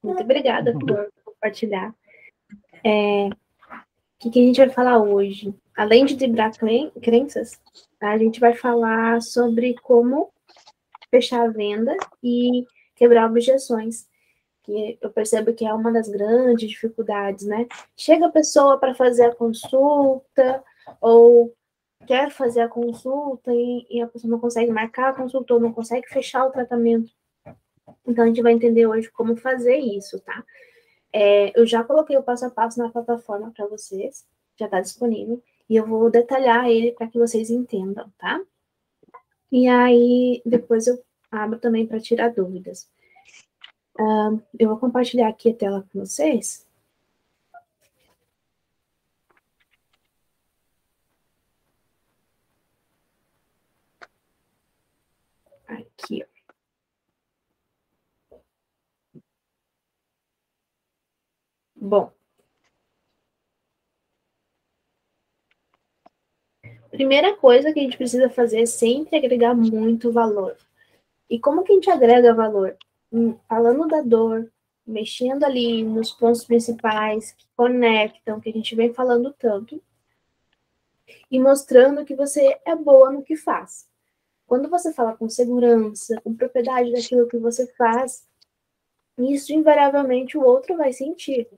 Muito obrigada por compartilhar. O que a gente vai falar hoje? Além de driblar crenças, a gente vai falar sobre como fechar a venda e quebrar objeções, que eu percebo que é uma das grandes dificuldades, né? Chega a pessoa para fazer a consulta, ou quer fazer a consulta e a pessoa não consegue marcar a consulta ou não consegue fechar o tratamento. Então, a gente vai entender hoje como fazer isso, tá? Eu já coloquei o passo a passo na plataforma para vocês, já está disponível, e eu vou detalhar ele para que vocês entendam, tá? E aí, depois eu abro também para tirar dúvidas. Eu vou compartilhar aqui a tela com vocês. Aqui, ó. Bom. Primeira coisa que a gente precisa fazer é sempre agregar muito valor. E como que a gente agrega valor? Falando da dor, mexendo ali nos pontos principais que conectam, que a gente vem falando tanto, e mostrando que você é boa no que faz. Quando você fala com segurança, com propriedade daquilo que você faz, isso invariavelmente o outro vai sentir,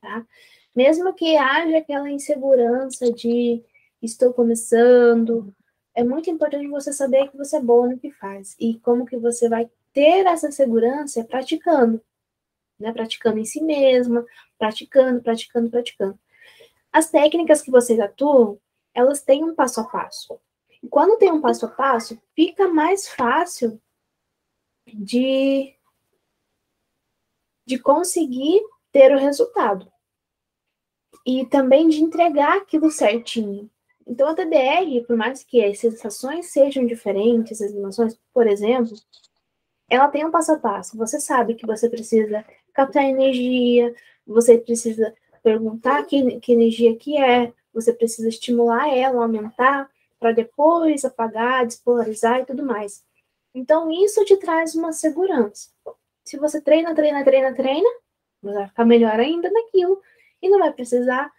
tá? Mesmo que haja aquela insegurança de estou começando, é muito importante você saber que você é boa no que faz. E como que você vai ter essa segurança praticando, né? Praticando em si mesma, praticando. As técnicas que vocês atuam, elas têm um passo a passo. E quando tem um passo a passo, fica mais fácil de conseguir ter o resultado. E também de entregar aquilo certinho. Então, a TDR, por mais que as sensações sejam diferentes, as emoções, por exemplo, ela tem um passo a passo. Você sabe que você precisa captar energia, você precisa perguntar que energia que é, você precisa estimular ela, aumentar, para depois apagar, despolarizar e tudo mais. Então, isso te traz uma segurança. Se você treina, você vai ficar melhor ainda naquilo e não vai precisar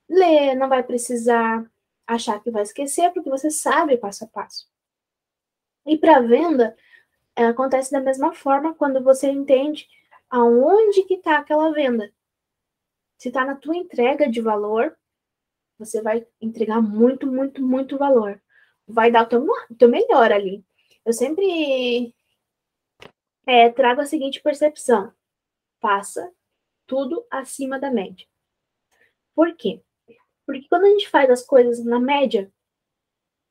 ler, não vai precisar achar que vai esquecer, porque você sabe passo a passo. E para venda, acontece da mesma forma quando você entende aonde que está aquela venda. Se está na tua entrega de valor, você vai entregar muito, muito, muito valor. Vai dar o teu melhor ali. Eu sempre trago a seguinte percepção. Faça tudo acima da média. Por quê? Porque quando a gente faz as coisas na média,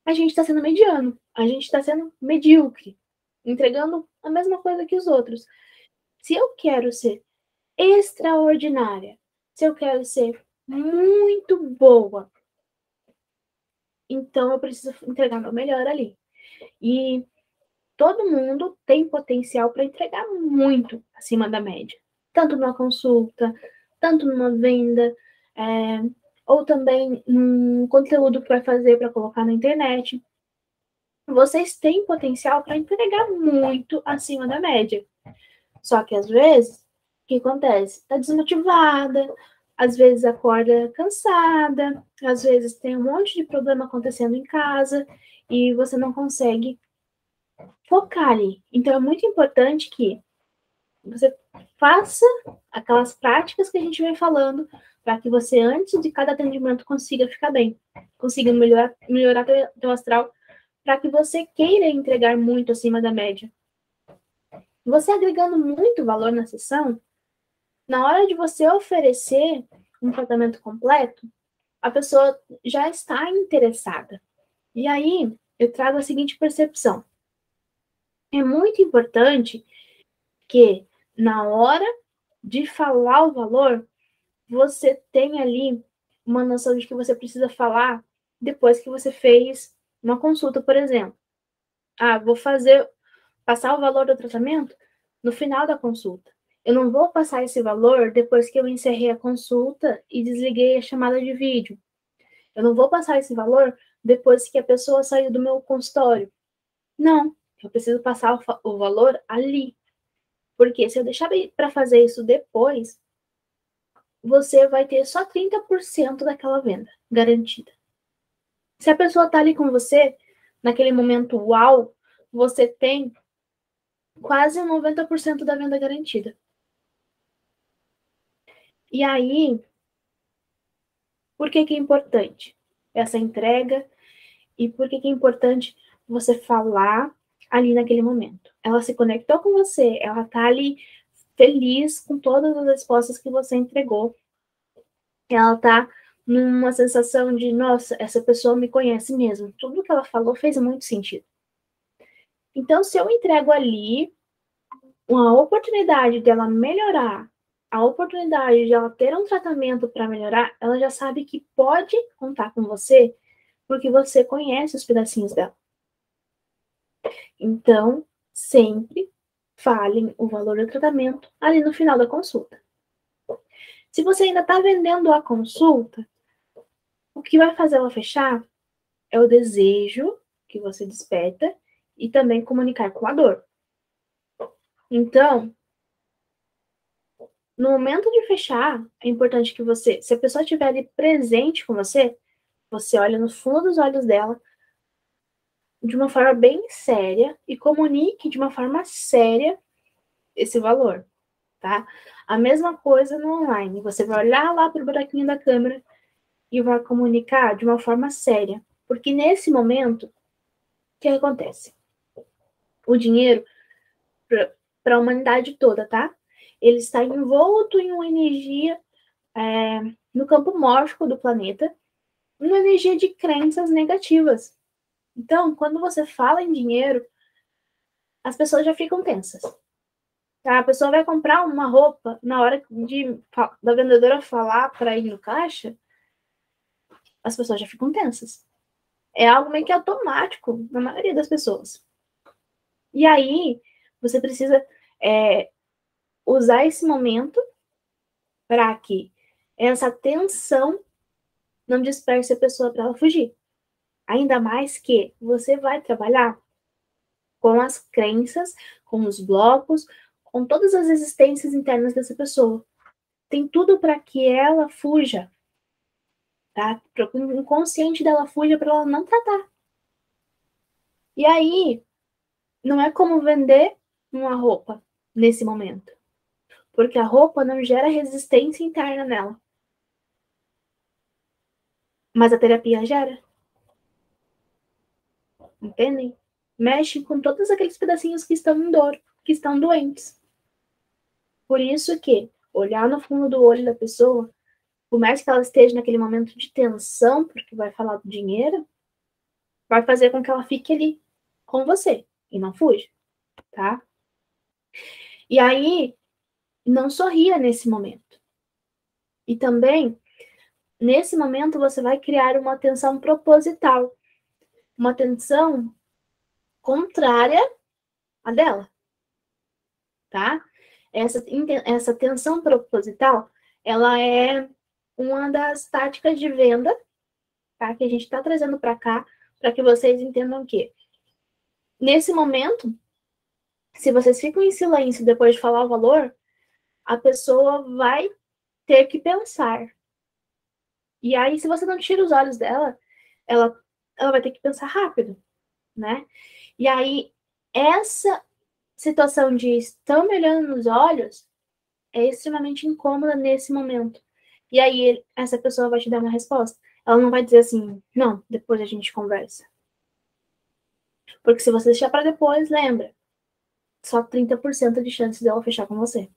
a gente está sendo mediano, a gente está sendo medíocre, entregando a mesma coisa que os outros. Se eu quero ser extraordinária, se eu quero ser muito boa, então eu preciso entregar meu melhor ali. E todo mundo tem potencial para entregar muito acima da média, tanto numa consulta, tanto numa venda, ou também num conteúdo que vai fazer para colocar na internet. Vocês têm potencial para entregar muito acima da média. Só que às vezes, o que acontece? Está desmotivada, às vezes acorda cansada, às vezes tem um monte de problema acontecendo em casa e você não consegue focar ali. Então é muito importante que você faça aquelas práticas que a gente vem falando para que você, antes de cada atendimento, consiga ficar bem, consiga melhorar teu astral, para que você queira entregar muito acima da média. Você agregando muito valor na sessão, na hora de você oferecer um tratamento completo, a pessoa já está interessada. E aí, eu trago a seguinte percepção. É muito importante que, na hora de falar o valor, você tenha ali uma noção de que você precisa falar depois que você fez uma consulta, por exemplo. Vou passar o valor do tratamento no final da consulta. Eu não vou passar esse valor depois que eu encerrei a consulta e desliguei a chamada de vídeo. Eu não vou passar esse valor depois que a pessoa saiu do meu consultório. Não, eu preciso passar o valor ali. Porque se eu deixar para fazer isso depois, você vai ter só 30% daquela venda garantida. Se a pessoa tá ali com você, naquele momento uau, você tem quase 90% da venda garantida. E aí, por que é importante essa entrega? E por que é importante você falar ali naquele momento? Ela se conectou com você, ela tá ali feliz com todas as respostas que você entregou. Ela tá numa sensação de, nossa, essa pessoa me conhece mesmo. Tudo que ela falou fez muito sentido. Então, se eu entrego ali uma oportunidade dela melhorar, a oportunidade de ela ter um tratamento para melhorar, ela já sabe que pode contar com você, porque você conhece os pedacinhos dela. Então, sempre falem o valor do tratamento ali no final da consulta. Se você ainda está vendendo a consulta, o que vai fazer ela fechar é o desejo que você desperta e também comunicar com a dor. Então, no momento de fechar, é importante que você, se a pessoa estiver ali presente com você, você olha no fundo dos olhos dela de uma forma bem séria e comunique de uma forma séria esse valor, tá? A mesma coisa no online. Você vai olhar lá para o buraquinho da câmera e vai comunicar de uma forma séria. Porque nesse momento, o que acontece? O dinheiro, para a humanidade toda, tá? Ele está envolto em uma energia no campo mórfico do planeta, uma energia de crenças negativas. Então, quando você fala em dinheiro, as pessoas já ficam tensas. Tá? A pessoa vai comprar uma roupa, na hora da vendedora falar para ir no caixa, as pessoas já ficam tensas. É algo meio que automático na maioria das pessoas. E aí, você precisa usar esse momento para que essa tensão não disperse a pessoa para ela fugir. Ainda mais que você vai trabalhar com as crenças, com os blocos, com todas as existências internas dessa pessoa. Tem tudo para que ela fuja, tá? Para que o inconsciente dela fuja para ela não tratar. E aí, não é como vender uma roupa nesse momento, porque a roupa não gera resistência interna nela, mas a terapia gera, entendem? Mexe com todos aqueles pedacinhos que estão em dor, que estão doentes. Por isso que olhar no fundo do olho da pessoa, por mais que ela esteja naquele momento de tensão, porque vai falar do dinheiro, vai fazer com que ela fique ali com você e não fuja, tá? E aí, não sorria nesse momento. E também, nesse momento, você vai criar uma tensão proposital, uma tensão contrária à dela, tá? Essa tensão proposital, ela é uma das táticas de venda, tá? Que a gente está trazendo para cá, para que vocês entendam que, nesse momento, se vocês ficam em silêncio depois de falar o valor, a pessoa vai ter que pensar. E aí, se você não tira os olhos dela, ela vai ter que pensar rápido, né? E aí, essa situação de estão me olhando nos olhos é extremamente incômoda nesse momento. E aí, essa pessoa vai te dar uma resposta. Ela não vai dizer assim, não, depois a gente conversa. Porque se você deixar para depois, lembra, só 30% de chance dela fechar com você.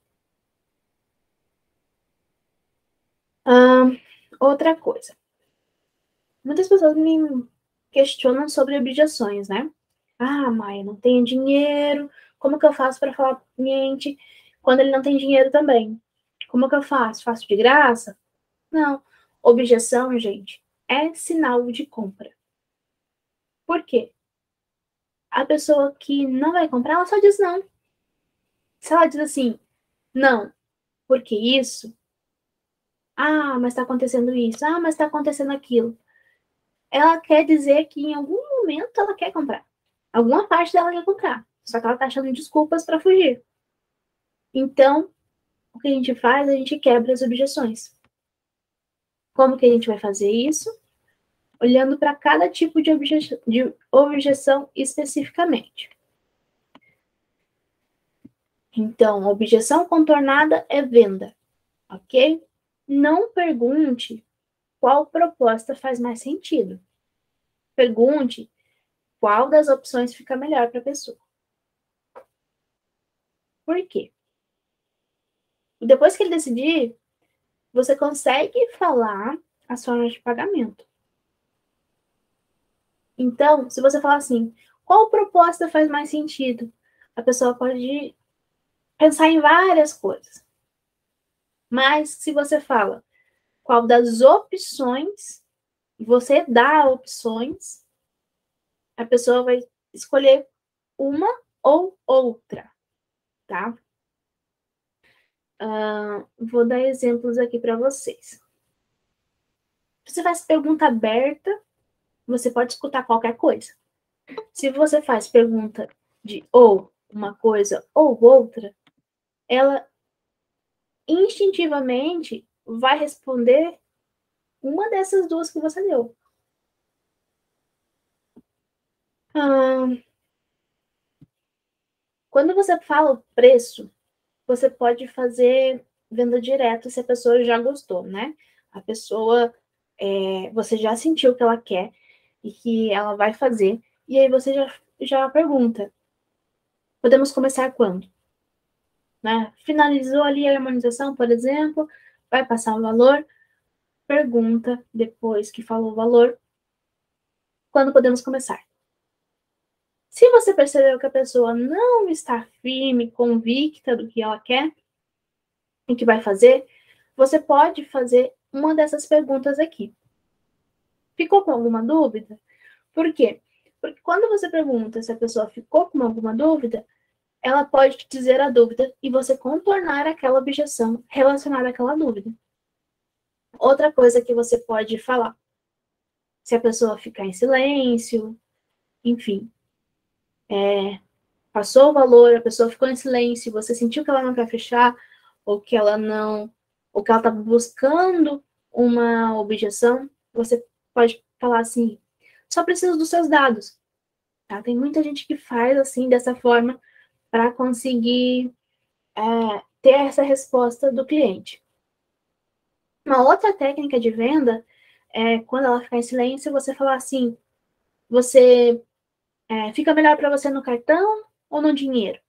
Outra coisa. Muitas pessoas me questionam sobre objeções, né? Ah, Maia, não tenho dinheiro. Como que eu faço para falar para o cliente quando ele não tem dinheiro também? Como que eu faço? Faço de graça? Não. Objeção, gente, é sinal de compra. Por quê? A pessoa que não vai comprar, ela só diz não. Se ela diz assim, não, porque isso? Ah, mas está acontecendo isso. Ah, mas está acontecendo aquilo. Ela quer dizer que em algum momento ela quer comprar. Alguma parte dela quer comprar. Só que ela tá achando desculpas para fugir. Então, o que a gente faz? A gente quebra as objeções. Como que a gente vai fazer isso? Olhando para cada tipo de objeção especificamente. Então, a objeção contornada é venda, ok? Não pergunte qual proposta faz mais sentido. Pergunte qual das opções fica melhor para a pessoa. Por quê? Depois que ele decidir, você consegue falar as formas de pagamento. Então, se você falar assim, qual proposta faz mais sentido? A pessoa pode pensar em várias coisas. Mas se você fala qual das opções, você dá opções, a pessoa vai escolher uma ou outra, tá? Vou dar exemplos aqui para vocês. Se você faz pergunta aberta, você pode escutar qualquer coisa. Se você faz pergunta de ou uma coisa ou outra, ela instintivamente vai responder uma dessas duas que você deu. Quando você fala o preço, você pode fazer venda direto se a pessoa já gostou, né? A pessoa, você já sentiu que ela quer e que ela vai fazer, e aí você já pergunta, podemos começar quando? Né? Finalizou ali a harmonização, por exemplo, vai passar o valor, pergunta, depois que falou o valor, quando podemos começar? Se você percebeu que a pessoa não está firme, convicta do que ela quer e que vai fazer, você pode fazer uma dessas perguntas aqui. Ficou com alguma dúvida? Por quê? Porque quando você pergunta se a pessoa ficou com alguma dúvida, ela pode te dizer a dúvida e você contornar aquela objeção relacionada àquela dúvida. Outra coisa que você pode falar, se a pessoa ficar em silêncio, enfim, passou o valor, a pessoa ficou em silêncio, você sentiu que ela não quer fechar, ou que ela não, ou que ela está buscando uma objeção, você pode falar assim, só preciso dos seus dados. Tá? Tem muita gente que faz assim, dessa forma, para conseguir ter essa resposta do cliente. Uma outra técnica de venda é quando ela ficar em silêncio, você falar assim, você fica melhor para você no cartão ou no dinheiro?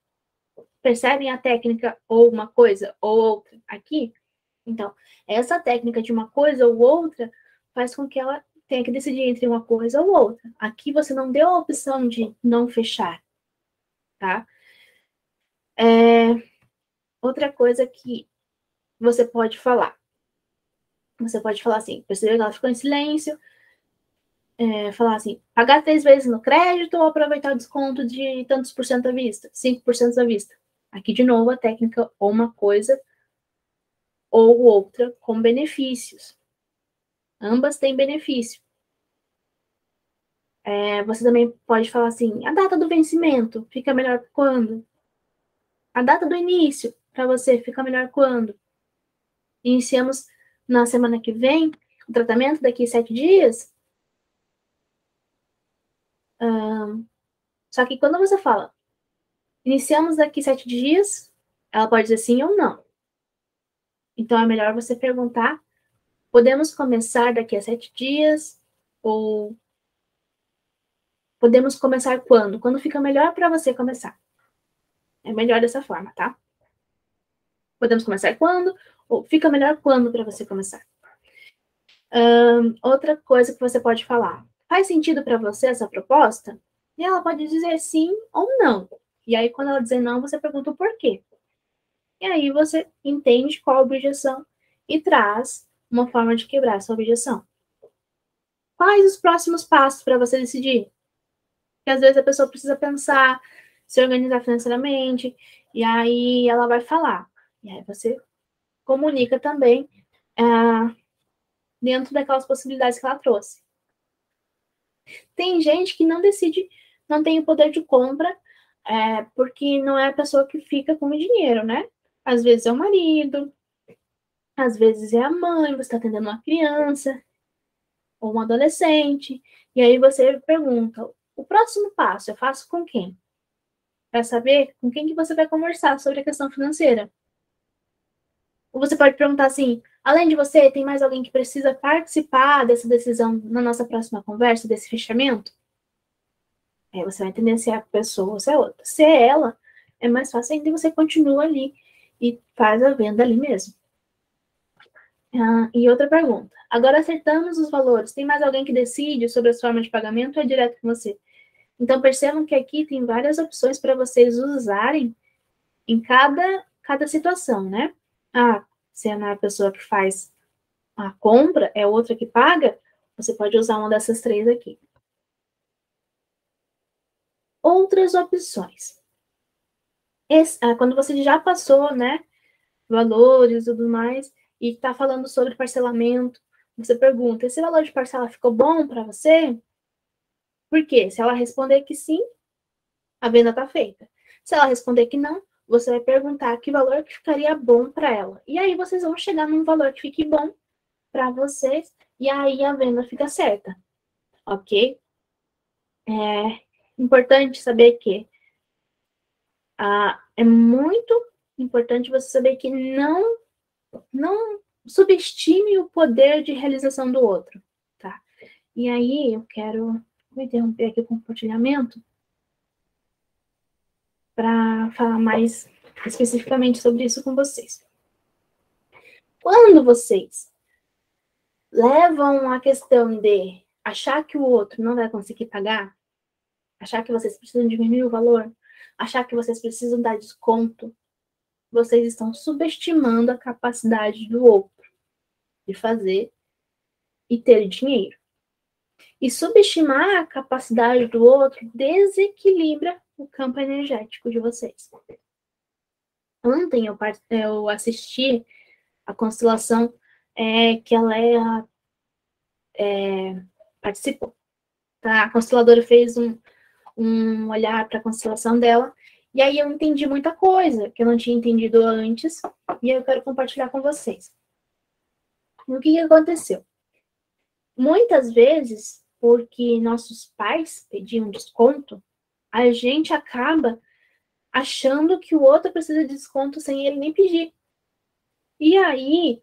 Percebem a técnica ou uma coisa ou outra aqui? Então, essa técnica de uma coisa ou outra faz com que ela tenha que decidir entre uma coisa ou outra. Aqui você não deu a opção de não fechar, tá? Outra coisa que você pode falar. Você pode falar assim, percebeu que ela ficou em silêncio, falar assim, pagar 3 vezes no crédito ou aproveitar o desconto de tantos por cento à vista, 5% à vista. Aqui, de novo, a técnica ou uma coisa ou outra com benefícios. Ambas têm benefício. Você também pode falar assim, a data do vencimento fica melhor quando? A data do início, para você, fica melhor quando? Iniciamos na semana que vem, o tratamento daqui a 7 dias. Só que quando você fala, iniciamos daqui 7 dias, ela pode dizer sim ou não. Então é melhor você perguntar, podemos começar daqui a 7 dias? Ou podemos começar quando? Quando fica melhor para você começar. É melhor dessa forma, tá? Podemos começar quando? Ou fica melhor quando para você começar? Outra coisa que você pode falar. Faz sentido para você essa proposta? E ela pode dizer sim ou não. E aí, quando ela dizer não, você pergunta o porquê. E aí você entende qual a objeção e traz uma forma de quebrar essa objeção. Quais os próximos passos para você decidir? Porque às vezes a pessoa precisa pensar, se organizar financeiramente, e aí ela vai falar. E aí você comunica também dentro daquelas possibilidades que ela trouxe. Tem gente que não decide, não tem o poder de compra, porque não é a pessoa que fica com o dinheiro, né? Às vezes é o marido, às vezes é a mãe, você está atendendo uma criança ou um adolescente. E aí você pergunta, o próximo passo eu faço com quem? Para saber com quem que você vai conversar sobre a questão financeira. Ou você pode perguntar assim, além de você, tem mais alguém que precisa participar dessa decisão na nossa próxima conversa, desse fechamento? Aí você vai entender se é a pessoa ou se é outra. Se é ela, é mais fácil ainda, você continua ali e faz a venda ali mesmo. E outra pergunta. Agora acertamos os valores. Tem mais alguém que decide sobre as formas de pagamento ou é direto com você? Então percebam que aqui tem várias opções para vocês usarem em cada situação, né? Se é a pessoa que faz a compra, é outra que paga, você pode usar uma dessas três aqui. Outras opções. Quando você já passou, né, valores e tudo mais, e está falando sobre parcelamento, você pergunta, esse valor de parcela ficou bom para você? Por quê? Se ela responder que sim, a venda está feita. Se ela responder que não, você vai perguntar que valor que ficaria bom para ela. E aí vocês vão chegar num valor que fique bom para vocês, e aí a venda fica certa, ok? É importante saber que é muito importante você saber que não subestime o poder de realização do outro, tá? E aí eu vou interromper aqui o compartilhamento para falar mais especificamente sobre isso com vocês. Quando vocês levam a questão de achar que o outro não vai conseguir pagar, achar que vocês precisam diminuir o valor, achar que vocês precisam dar desconto, vocês estão subestimando a capacidade do outro de fazer e ter dinheiro. E subestimar a capacidade do outro desequilibra o campo energético de vocês. Ontem eu assisti a constelação que a Leia participou. Tá? A consteladora fez um olhar para a constelação dela, e aí eu entendi muita coisa que eu não tinha entendido antes, e eu quero compartilhar com vocês. O que aconteceu? Muitas vezes, porque nossos pais pediam desconto, a gente acaba achando que o outro precisa de desconto sem ele nem pedir. E aí,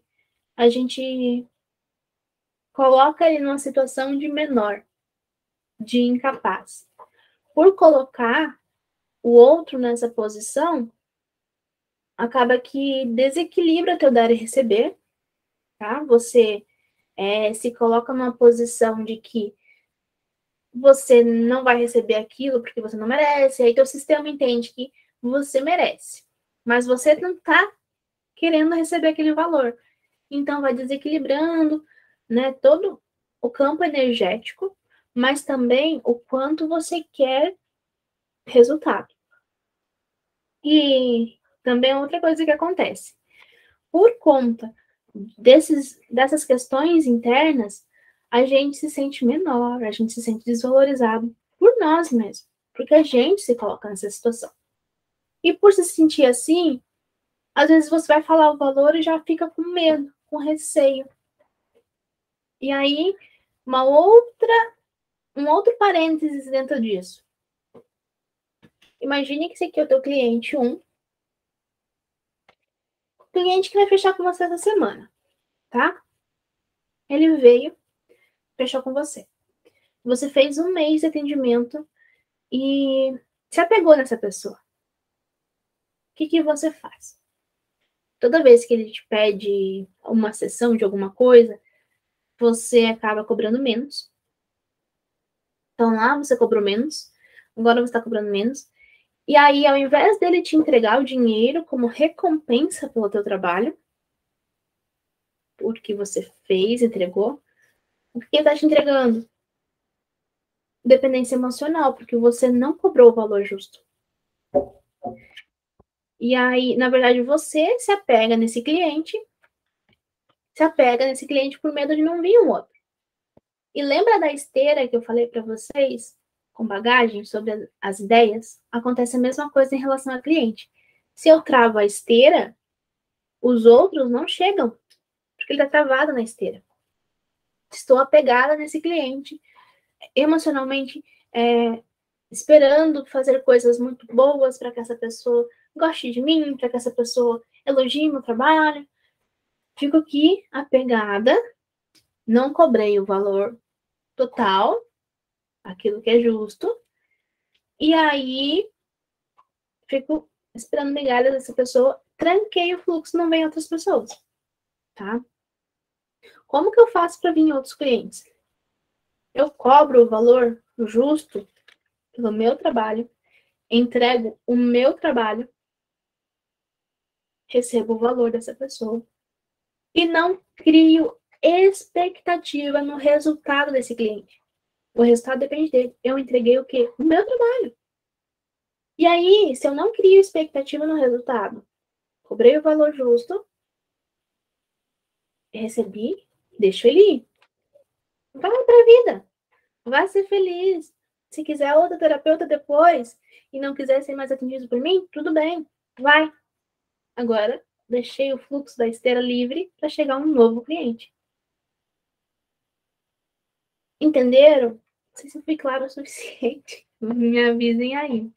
a gente coloca ele numa situação de menor, de incapaz. Por colocar o outro nessa posição, acaba que desequilibra teu dar e receber, tá? Você se coloca numa posição de que você não vai receber aquilo porque você não merece, aí teu sistema entende que você merece, mas você não está querendo receber aquele valor. Então vai desequilibrando, né, todo o campo energético, mas também o quanto você quer resultado. E também outra coisa que acontece. Por conta dessas questões internas, a gente se sente menor, a gente se sente desvalorizado por nós mesmos, porque a gente se coloca nessa situação. E por se sentir assim, às vezes você vai falar o valor e já fica com medo, com receio. E aí, um outro parênteses dentro disso. Imagine que esse aqui é o teu cliente 1, cliente que vai fechar com você essa semana, tá? Ele veio, fechou com você. Você fez um mês de atendimento e se apegou nessa pessoa. O que você faz? Toda vez que ele te pede uma sessão de alguma coisa, você acaba cobrando menos. Então lá você cobrou menos, agora você está cobrando menos. E aí, ao invés dele te entregar o dinheiro como recompensa pelo teu trabalho, porque você fez, entregou, o que ele está te entregando? Dependência emocional, porque você não cobrou o valor justo. E aí, na verdade, você se apega nesse cliente por medo de não vir um outro. E lembra da esteira que eu falei para vocês, com bagagem, sobre as ideias? Acontece a mesma coisa em relação ao cliente. Se eu travo a esteira, os outros não chegam, porque ele está travado na esteira. Estou apegada nesse cliente, emocionalmente, esperando fazer coisas muito boas para que essa pessoa goste de mim, para que essa pessoa elogie meu trabalho. Fico aqui apegada, não cobrei o valor total, aquilo que é justo, e aí fico esperando migalhas dessa pessoa, tranquei o fluxo, não vem outras pessoas, tá? Como que eu faço para vir outros clientes? Eu cobro o valor justo pelo meu trabalho, entrego o meu trabalho, recebo o valor dessa pessoa e não crio expectativa no resultado desse cliente. O resultado depende dele. Eu entreguei o quê? O meu trabalho. E aí, se eu não crio expectativa no resultado, cobrei o valor justo, recebi, deixo ele ir. Vai pra vida. Vai ser feliz. Se quiser outra terapeuta depois e não quiser ser mais atendido por mim, tudo bem. Vai. Agora, deixei o fluxo da esteira livre para chegar um novo cliente. Entenderam? Não sei se eu fui claro o suficiente. Me avisem aí.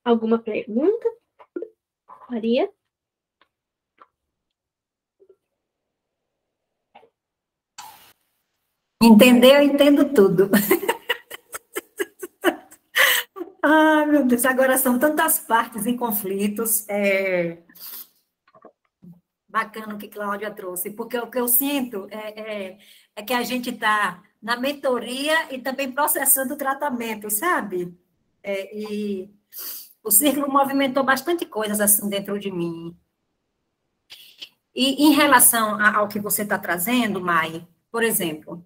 Alguma pergunta? Maria? Entendeu? Eu entendo tudo. Ah, meu Deus, agora são tantas partes em conflitos. Bacana o que Cláudia trouxe, porque o que eu sinto é que a gente está na mentoria e também processando o tratamento, sabe? E o círculo movimentou bastante coisas assim dentro de mim. E em relação ao que você está trazendo, Mai, por exemplo,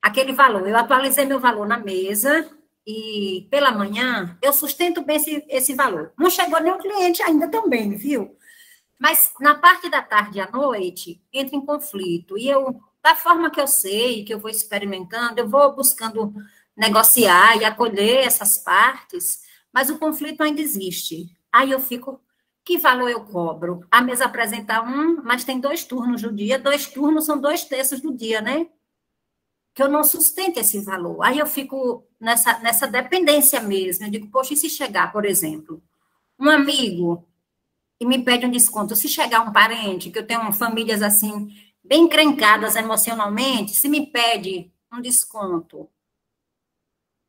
aquele valor, eu atualizei meu valor na mesa e pela manhã eu sustento bem esse valor. Não chegou nenhum cliente ainda também, viu? Mas na parte da tarde e à noite, entra em conflito. E eu, da forma que eu sei, que eu vou experimentando, eu vou buscando negociar e acolher essas partes, mas o conflito ainda existe. Aí eu fico, que valor eu cobro? A mesa apresenta mas tem 2 turnos do dia, 2 turnos são 2 terços do dia, né? Que eu não sustento esse valor. Aí eu fico nessa dependência mesmo. Eu digo, poxa, e se chegar, por exemplo, um amigo e me pede um desconto. Se chegar um parente, que eu tenho famílias assim, bem encrencadas emocionalmente, se me pede um desconto,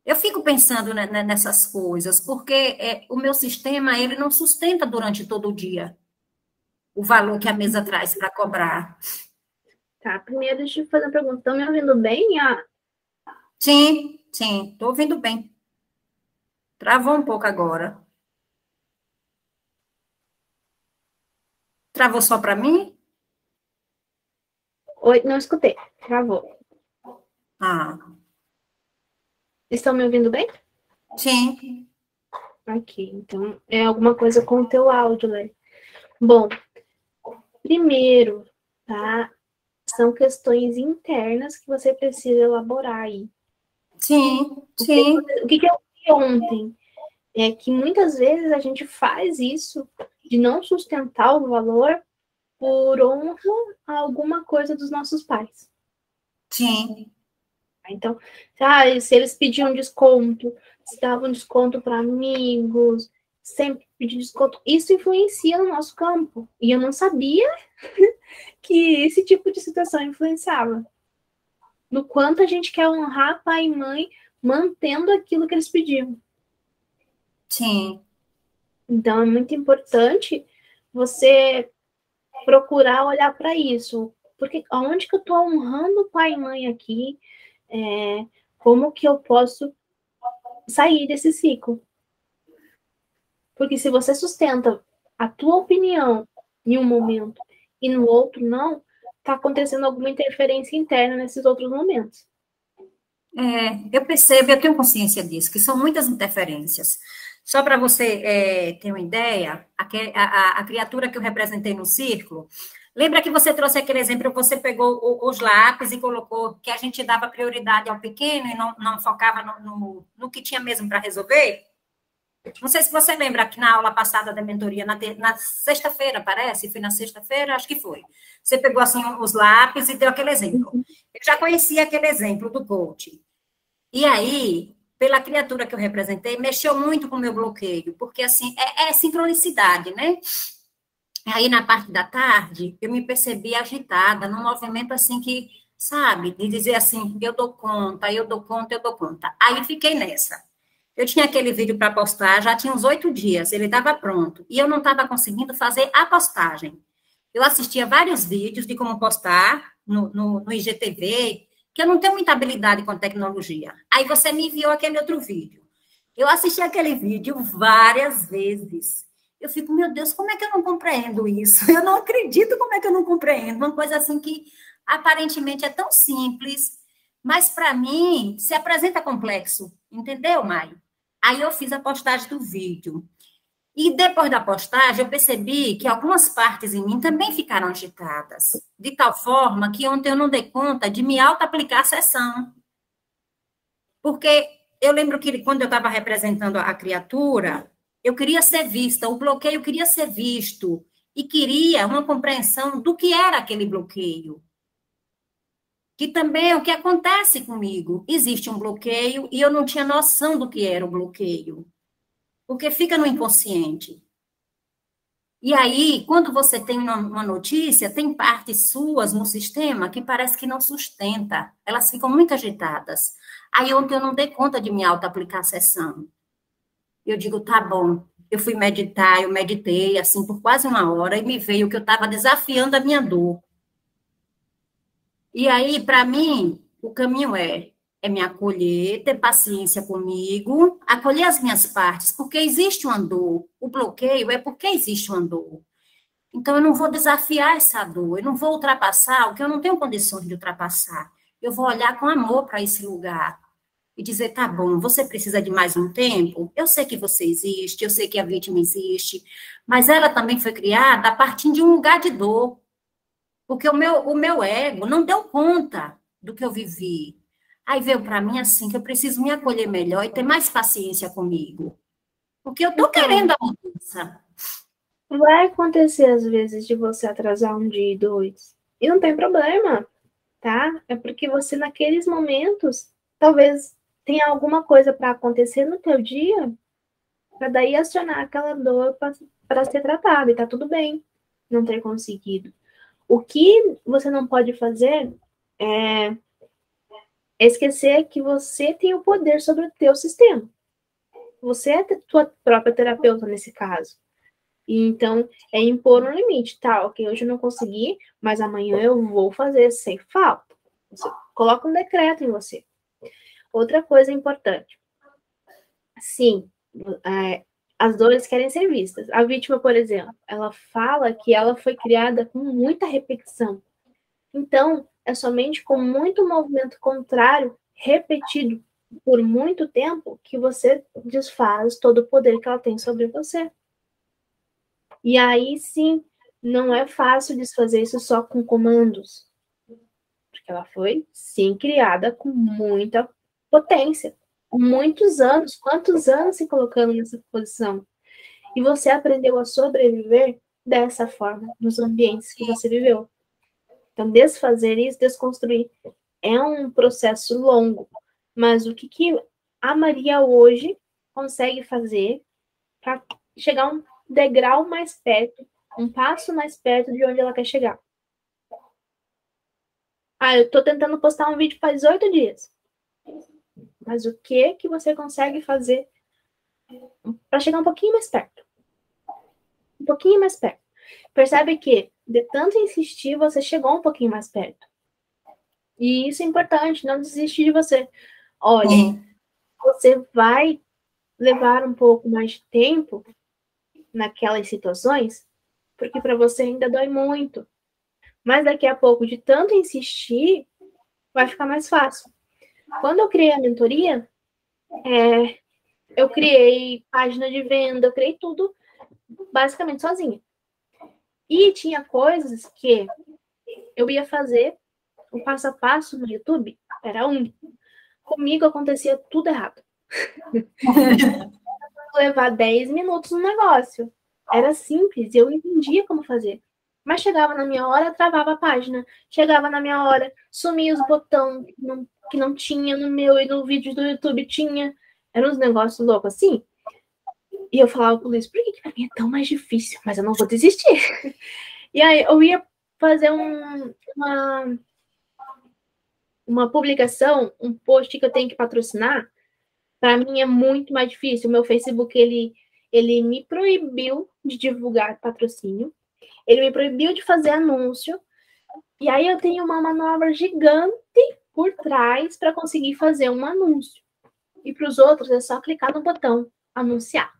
eu fico pensando nessas coisas, porque o meu sistema, ele não sustenta durante todo o dia o valor que a mesa traz para cobrar. Tá, primeiro deixa eu fazer uma pergunta. Estão me ouvindo bem? Sim, sim, estou ouvindo bem. Travou um pouco agora. Travou só para mim? Oi, não escutei. Travou. Ah, Estão me ouvindo bem? sim, Aqui, então é alguma coisa com o teu áudio, né? Bom, primeiro, tá? São questões internas que você precisa elaborar aí. sim, O que, sim, o que eu vi ontem é que muitas vezes a gente faz isso de não sustentar o valor por honra a alguma coisa dos nossos pais. sim, Então, se eles pediam desconto, se davam desconto para amigos, sempre pediam desconto, isso influencia no nosso campo. E eu não sabia que esse tipo de situação influenciava. No quanto a gente quer honrar pai e mãe mantendo aquilo que eles pediam. sim. Então, é muito importante você procurar olhar para isso. Porque onde que eu estou honrando pai e mãe aqui? Como que eu posso sair desse ciclo? Porque se você sustenta a tua opinião em um momento e no outro não, está acontecendo alguma interferência interna nesses outros momentos. Eu percebo, eu tenho consciência disso, que são muitas interferências. Só para você ter uma ideia, a criatura que eu representei no círculo, lembra que você trouxe aquele exemplo, você pegou os lápis e colocou que a gente dava prioridade ao pequeno e não focava no que tinha mesmo para resolver? Não sei se você lembra que na aula passada da mentoria, na sexta-feira, parece, foi na sexta-feira, acho que foi. Você pegou assim os lápis e deu aquele exemplo. Eu já conhecia aquele exemplo do coach. E aí, pela criatura que eu representei, mexeu muito com o meu bloqueio, porque assim, é sincronicidade, né? Aí, na parte da tarde, eu me percebi agitada, num movimento assim que, sabe, de dizer assim, eu dou conta, eu dou conta, eu dou conta. Aí, fiquei nessa. Eu tinha aquele vídeo para postar, já tinha uns 8 dias, ele estava pronto, e eu não estava conseguindo fazer a postagem. Eu assistia vários vídeos de como postar no IGTV, que eu não tenho muita habilidade com tecnologia. Aí você me enviou aquele outro vídeo. Eu assisti aquele vídeo várias vezes. Eu fico, meu Deus, como é que eu não compreendo isso? Eu não acredito como é que eu não compreendo. Uma coisa assim que aparentemente é tão simples, mas para mim se apresenta complexo. Entendeu, Mai? Aí eu fiz a postagem do vídeo. E depois da postagem, eu percebi que algumas partes em mim também ficaram agitadas, de tal forma que ontem eu não dei conta de me auto-aplicar a sessão. Porque eu lembro que quando eu estava representando a criatura, eu queria ser vista, o bloqueio queria ser visto, e queria uma compreensão do que era aquele bloqueio. Que também é o que acontece comigo. Existe um bloqueio e eu não tinha noção do que era o bloqueio. Porque fica no inconsciente. E aí, quando você tem uma notícia, tem partes suas no sistema que parece que não sustenta. Elas ficam muito agitadas. Aí ontem eu não dei conta de me auto-aplicar a sessão. Eu digo, tá bom. Eu fui meditar, eu meditei, assim, por quase 1 hora, e me veio que eu estava desafiando a minha dor. E aí, para mim, o caminho é me acolher, ter paciência comigo, acolher as minhas partes, porque existe uma dor. O bloqueio é porque existe uma dor. Então, eu não vou desafiar essa dor, eu não vou ultrapassar o que eu não tenho condições de ultrapassar. Eu vou olhar com amor para esse lugar e dizer, tá bom, você precisa de mais um tempo? Eu sei que você existe, eu sei que a vítima existe, mas ela também foi criada a partir de um lugar de dor. Porque o meu ego não deu conta do que eu vivi. Aí veio para mim assim, que eu preciso me acolher melhor e ter mais paciência comigo. Porque eu estou querendo a mudança. Vai acontecer, às vezes, de você atrasar um dia e dois. E não tem problema, tá? É porque você, naqueles momentos, talvez tenha alguma coisa para acontecer no teu dia, para daí acionar aquela dor para ser tratada. E tá tudo bem não ter conseguido. O que você não pode fazer é esquecer que você tem o poder sobre o teu sistema. Você é a tua própria terapeuta nesse caso. E então, é impor um limite. Tá, ok, hoje eu não consegui, mas amanhã eu vou fazer sem falta. Você coloca um decreto em você. Outra coisa importante. Sim, as dores querem ser vistas. A vítima, por exemplo, ela fala que ela foi criada com muita repetição. Então, é somente com muito movimento contrário, repetido por muito tempo, que você desfaz todo o poder que ela tem sobre você. E aí, sim, não é fácil desfazer isso só com comandos. Porque ela foi, sim, criada com muita potência. Muitos anos, quantos anos se colocando nessa posição? E você aprendeu a sobreviver dessa forma, nos ambientes que você viveu. Então, desfazer isso, desconstruir, é um processo longo. Mas o que a Maria hoje consegue fazer para chegar um degrau mais perto, um passo mais perto de onde ela quer chegar? Ah, eu estou tentando postar um vídeo faz 8 dias. Mas o que você consegue fazer para chegar um pouquinho mais perto? Um pouquinho mais perto. Percebe que, de tanto insistir, você chegou um pouquinho mais perto. E isso é importante, não desiste de você. Olha, você vai levar um pouco mais de tempo naquelas situações, porque para você ainda dói muito. Mas daqui a pouco, de tanto insistir, vai ficar mais fácil. Quando eu criei a mentoria, eu criei página de venda, eu criei tudo basicamente sozinha. E tinha coisas que eu ia fazer, o passo a passo no YouTube era um. Comigo acontecia tudo errado. levar 10 minutos no negócio. Era simples, eu entendia como fazer. Mas chegava na minha hora, travava a página. Chegava na minha hora, sumia os botões que não tinha no meu e no vídeo do YouTube tinha. Eram uns negócios loucos assim. E eu falava pro Luiz, por que pra mim é tão mais difícil? Mas eu não vou desistir. E aí eu ia fazer uma publicação, um post que eu tenho que patrocinar. Para mim é muito mais difícil. O meu Facebook, ele me proibiu de divulgar patrocínio. Ele me proibiu de fazer anúncio. E aí eu tenho uma manobra gigante por trás para conseguir fazer um anúncio. E para os outros é só clicar no botão anunciar.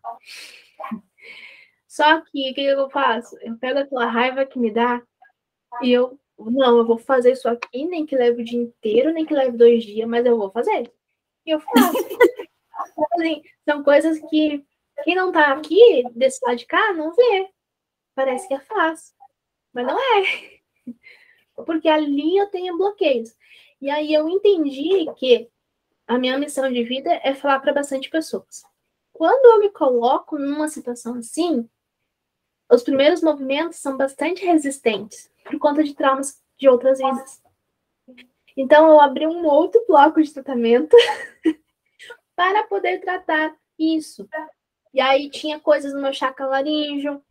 Só que o que eu faço? Eu pego aquela raiva que me dá e eu vou fazer isso aqui, nem que leve o dia inteiro, nem que leve 2 dias, mas eu vou fazer. E eu faço. Assim, são coisas que quem não tá aqui, desse lado de cá, não vê. Parece que é fácil. Mas não é. Porque ali eu tenho bloqueios. E aí eu entendi que a minha missão de vida é falar para bastante pessoas. Quando eu me coloco numa situação assim, os primeiros movimentos são bastante resistentes, por conta de traumas de outras vidas. Então eu abri um outro bloco de tratamento para poder tratar isso. E aí tinha coisas no meu chakra laríngeo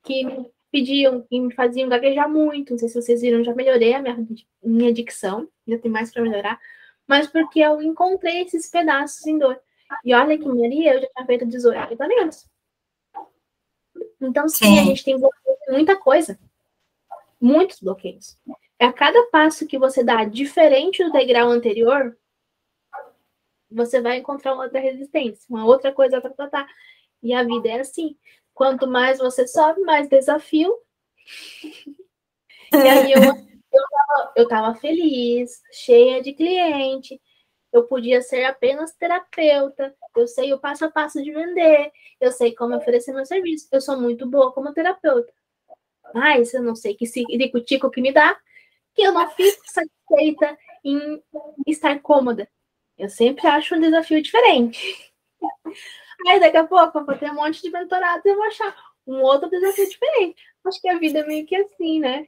que me pediam, que me faziam gaguejar muito. Não sei se vocês viram, já melhorei a minha dicção, ainda tem mais para melhorar, mas porque eu encontrei esses pedaços em dor. E olha que Maria, eu já tinha feito 18 tratamentos. Então, sim, a gente tem bloqueio de muita coisa. Muitos bloqueios. A cada passo que você dá diferente do degrau anterior, você vai encontrar uma outra resistência, uma outra coisa para tratar. E a vida é assim. Quanto mais você sobe, mais desafio. E aí eu tava feliz, cheia de cliente. Eu podia ser apenas terapeuta. Eu sei o passo a passo de vender. Eu sei como oferecer meu serviço. Eu sou muito boa como terapeuta. Mas eu não sei que ciricutico que me dá, que eu não fico satisfeita em estar cômoda. Eu sempre acho um desafio diferente. Aí daqui a pouco eu vou ter um monte de mentorado e eu vou achar um outro desafio diferente. Acho que a vida é meio que assim, né?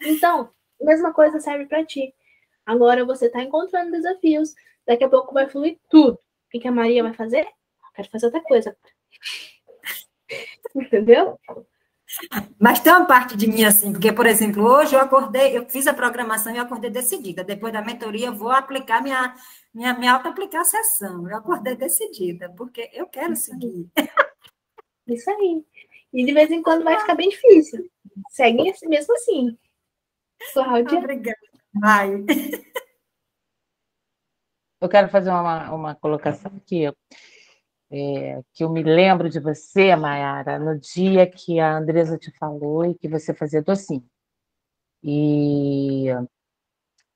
Então, a mesma coisa serve para ti. Agora você está encontrando desafios. Daqui a pouco vai fluir tudo. O que a Maria vai fazer? Quero fazer outra coisa. Entendeu? Mas tem uma parte de mim assim, porque, por exemplo, hoje eu acordei, eu fiz a programação e eu acordei decidida. Depois da mentoria, eu vou aplicar minha auto-aplicar a sessão. Eu acordei decidida, porque eu quero seguir. Isso aí. E de vez em quando vai ficar bem difícil. Segue mesmo assim. Cláudia. Obrigada. Vai. Eu quero fazer uma colocação aqui. Que eu me lembro de você, Mayara, no dia que a Andresa te falou e que você fazia docinho. E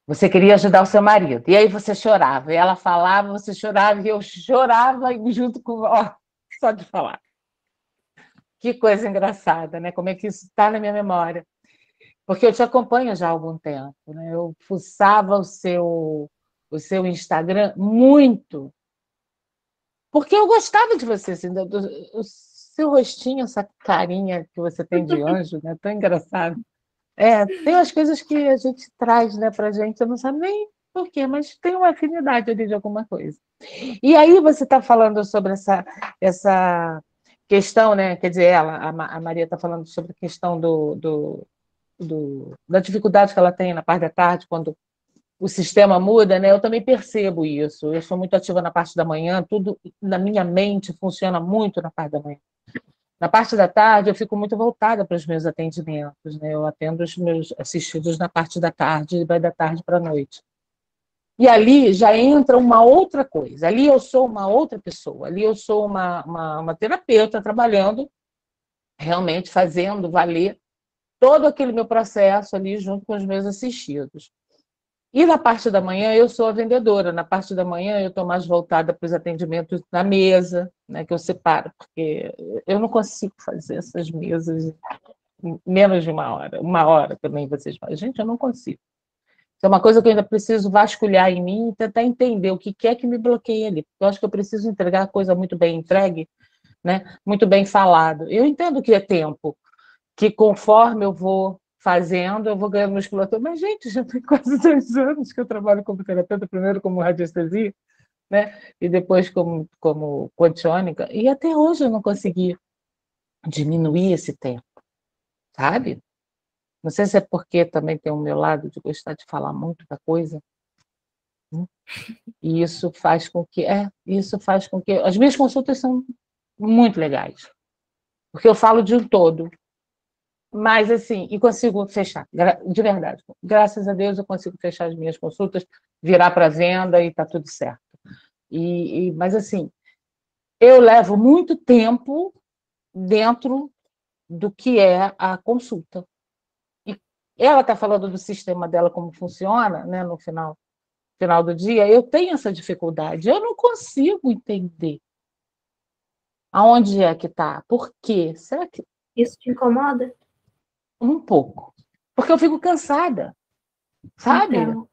você queria ajudar o seu marido. E aí você chorava. E ela falava, você chorava, e eu chorava junto com... só de falar. Que coisa engraçada, né? Como é que isso está na minha memória. Porque eu te acompanho já há algum tempo, né? Eu fuçava o seu Instagram muito, porque eu gostava de você, assim, do seu rostinho, essa carinha que você tem de anjo, né? Tão engraçado. Tem umas coisas que a gente traz, né, pra gente, eu não sabe nem por quê, mas tem uma afinidade ali de alguma coisa. E aí você está falando sobre essa questão, né? Quer dizer, a Maria está falando sobre a questão da dificuldade que ela tem na parte da tarde, quando o sistema muda, né? Eu também percebo isso. Eu sou muito ativa na parte da manhã, tudo na minha mente funciona muito na parte da manhã. Na parte da tarde, eu fico muito voltada para os meus atendimentos, né? Eu atendo os meus assistidos na parte da tarde, e vai da tarde para a noite. E ali já entra uma outra coisa. Ali eu sou uma outra pessoa. Ali eu sou uma terapeuta trabalhando, realmente fazendo valer todo aquele meu processo ali junto com os meus assistidos. E na parte da manhã eu sou a vendedora. Na parte da manhã eu estou mais voltada para os atendimentos na mesa, né, que eu separo, porque eu não consigo fazer essas mesas em menos de uma hora. Uma hora também vocês falam. Gente, eu não consigo. é uma coisa que eu ainda preciso vasculhar em mim e tentar entender o que é que me bloqueia ali. Eu acho que eu preciso entregar a coisa muito bem entregue, né? Muito bem falado. Eu entendo que é tempo, que conforme eu vou fazendo, eu vou ganhando musculatura. Mas, gente, já tem quase 2 anos que eu trabalho como terapeuta, primeiro como radiestesia, né? E depois como quantiônica, e até hoje eu não consegui diminuir esse tempo, sabe? Não sei se é porque também tem o meu lado de gostar de falar muito da coisa, né? E isso faz com que as minhas consultas são muito legais, porque eu falo de um todo, mas assim, e consigo fechar, de verdade. Graças a Deus eu consigo fechar as minhas consultas, virar para venda e está tudo certo. Mas assim, eu levo muito tempo dentro do que é a consulta. E ela está falando do sistema dela, como funciona, né, no final do dia, eu tenho essa dificuldade, eu não consigo entender aonde é que está, por quê? Será que... Isso te incomoda? Um pouco. Porque eu fico cansada, sabe? Então,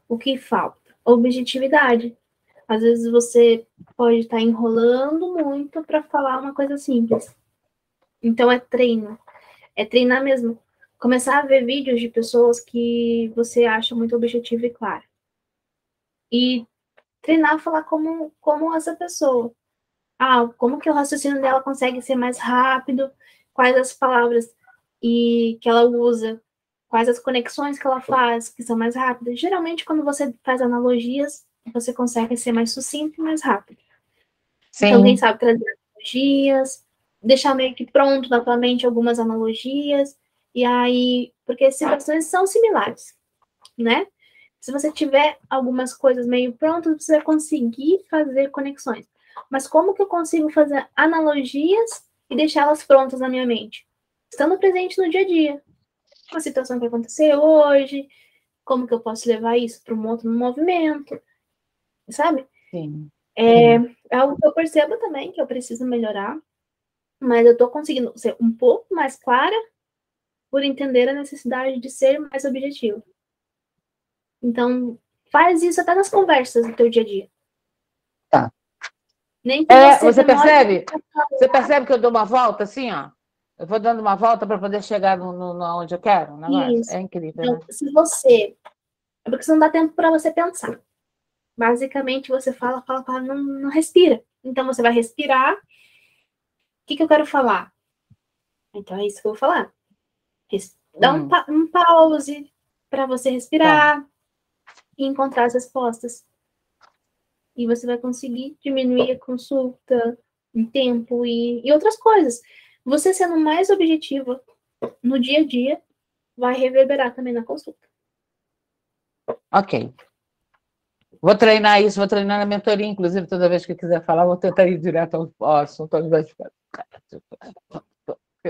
o que falta? Objetividade. Às vezes você pode estar enrolando muito para falar uma coisa simples. Então é treino. É treinar mesmo. Começar a ver vídeos de pessoas que você acha muito objetivo e claro. E treinar a falar como essa pessoa. Como que o raciocínio dela consegue ser mais rápido? Quais as palavras que ela usa? Quais as conexões que ela faz que são mais rápidas? Geralmente, quando você faz analogias, você consegue ser mais sucinto e mais rápido. Sim. Então, quem sabe trazer analogias, deixar meio que pronto na tua mente algumas analogias, e aí, porque situações são similares, né? Se você tiver algumas coisas meio prontas, você vai conseguir fazer conexões. Mas como que eu consigo fazer analogias e deixá-las prontas na minha mente? Estando presente no dia a dia. Uma situação que aconteceu hoje, como que eu posso levar isso para um outro movimento, sabe? Sim. É algo que eu percebo também que eu preciso melhorar, mas eu estou conseguindo ser um pouco mais clara por entender a necessidade de ser mais objetivo. Então, faz isso até nas conversas do teu dia a dia. Tá. Nem que você percebe? Você percebe que eu dou uma volta assim, ó? Eu vou dando uma volta para poder chegar onde eu quero? O negócio? Isso. É incrível, Então, né? se você... É porque não dá tempo para você pensar. Basicamente, você fala, não respira. Então, você vai respirar. O que eu quero falar? Então, é isso que eu vou falar. Dá um pause para você respirar e encontrar as respostas. E você vai conseguir diminuir a consulta em tempo e outras coisas. Você sendo mais objetiva no dia a dia, vai reverberar também na consulta. Ok. Vou treinar isso, vou treinar na mentoria, inclusive, toda vez que eu quiser falar, vou tentar ir direto ao assunto, ao invés de ficar...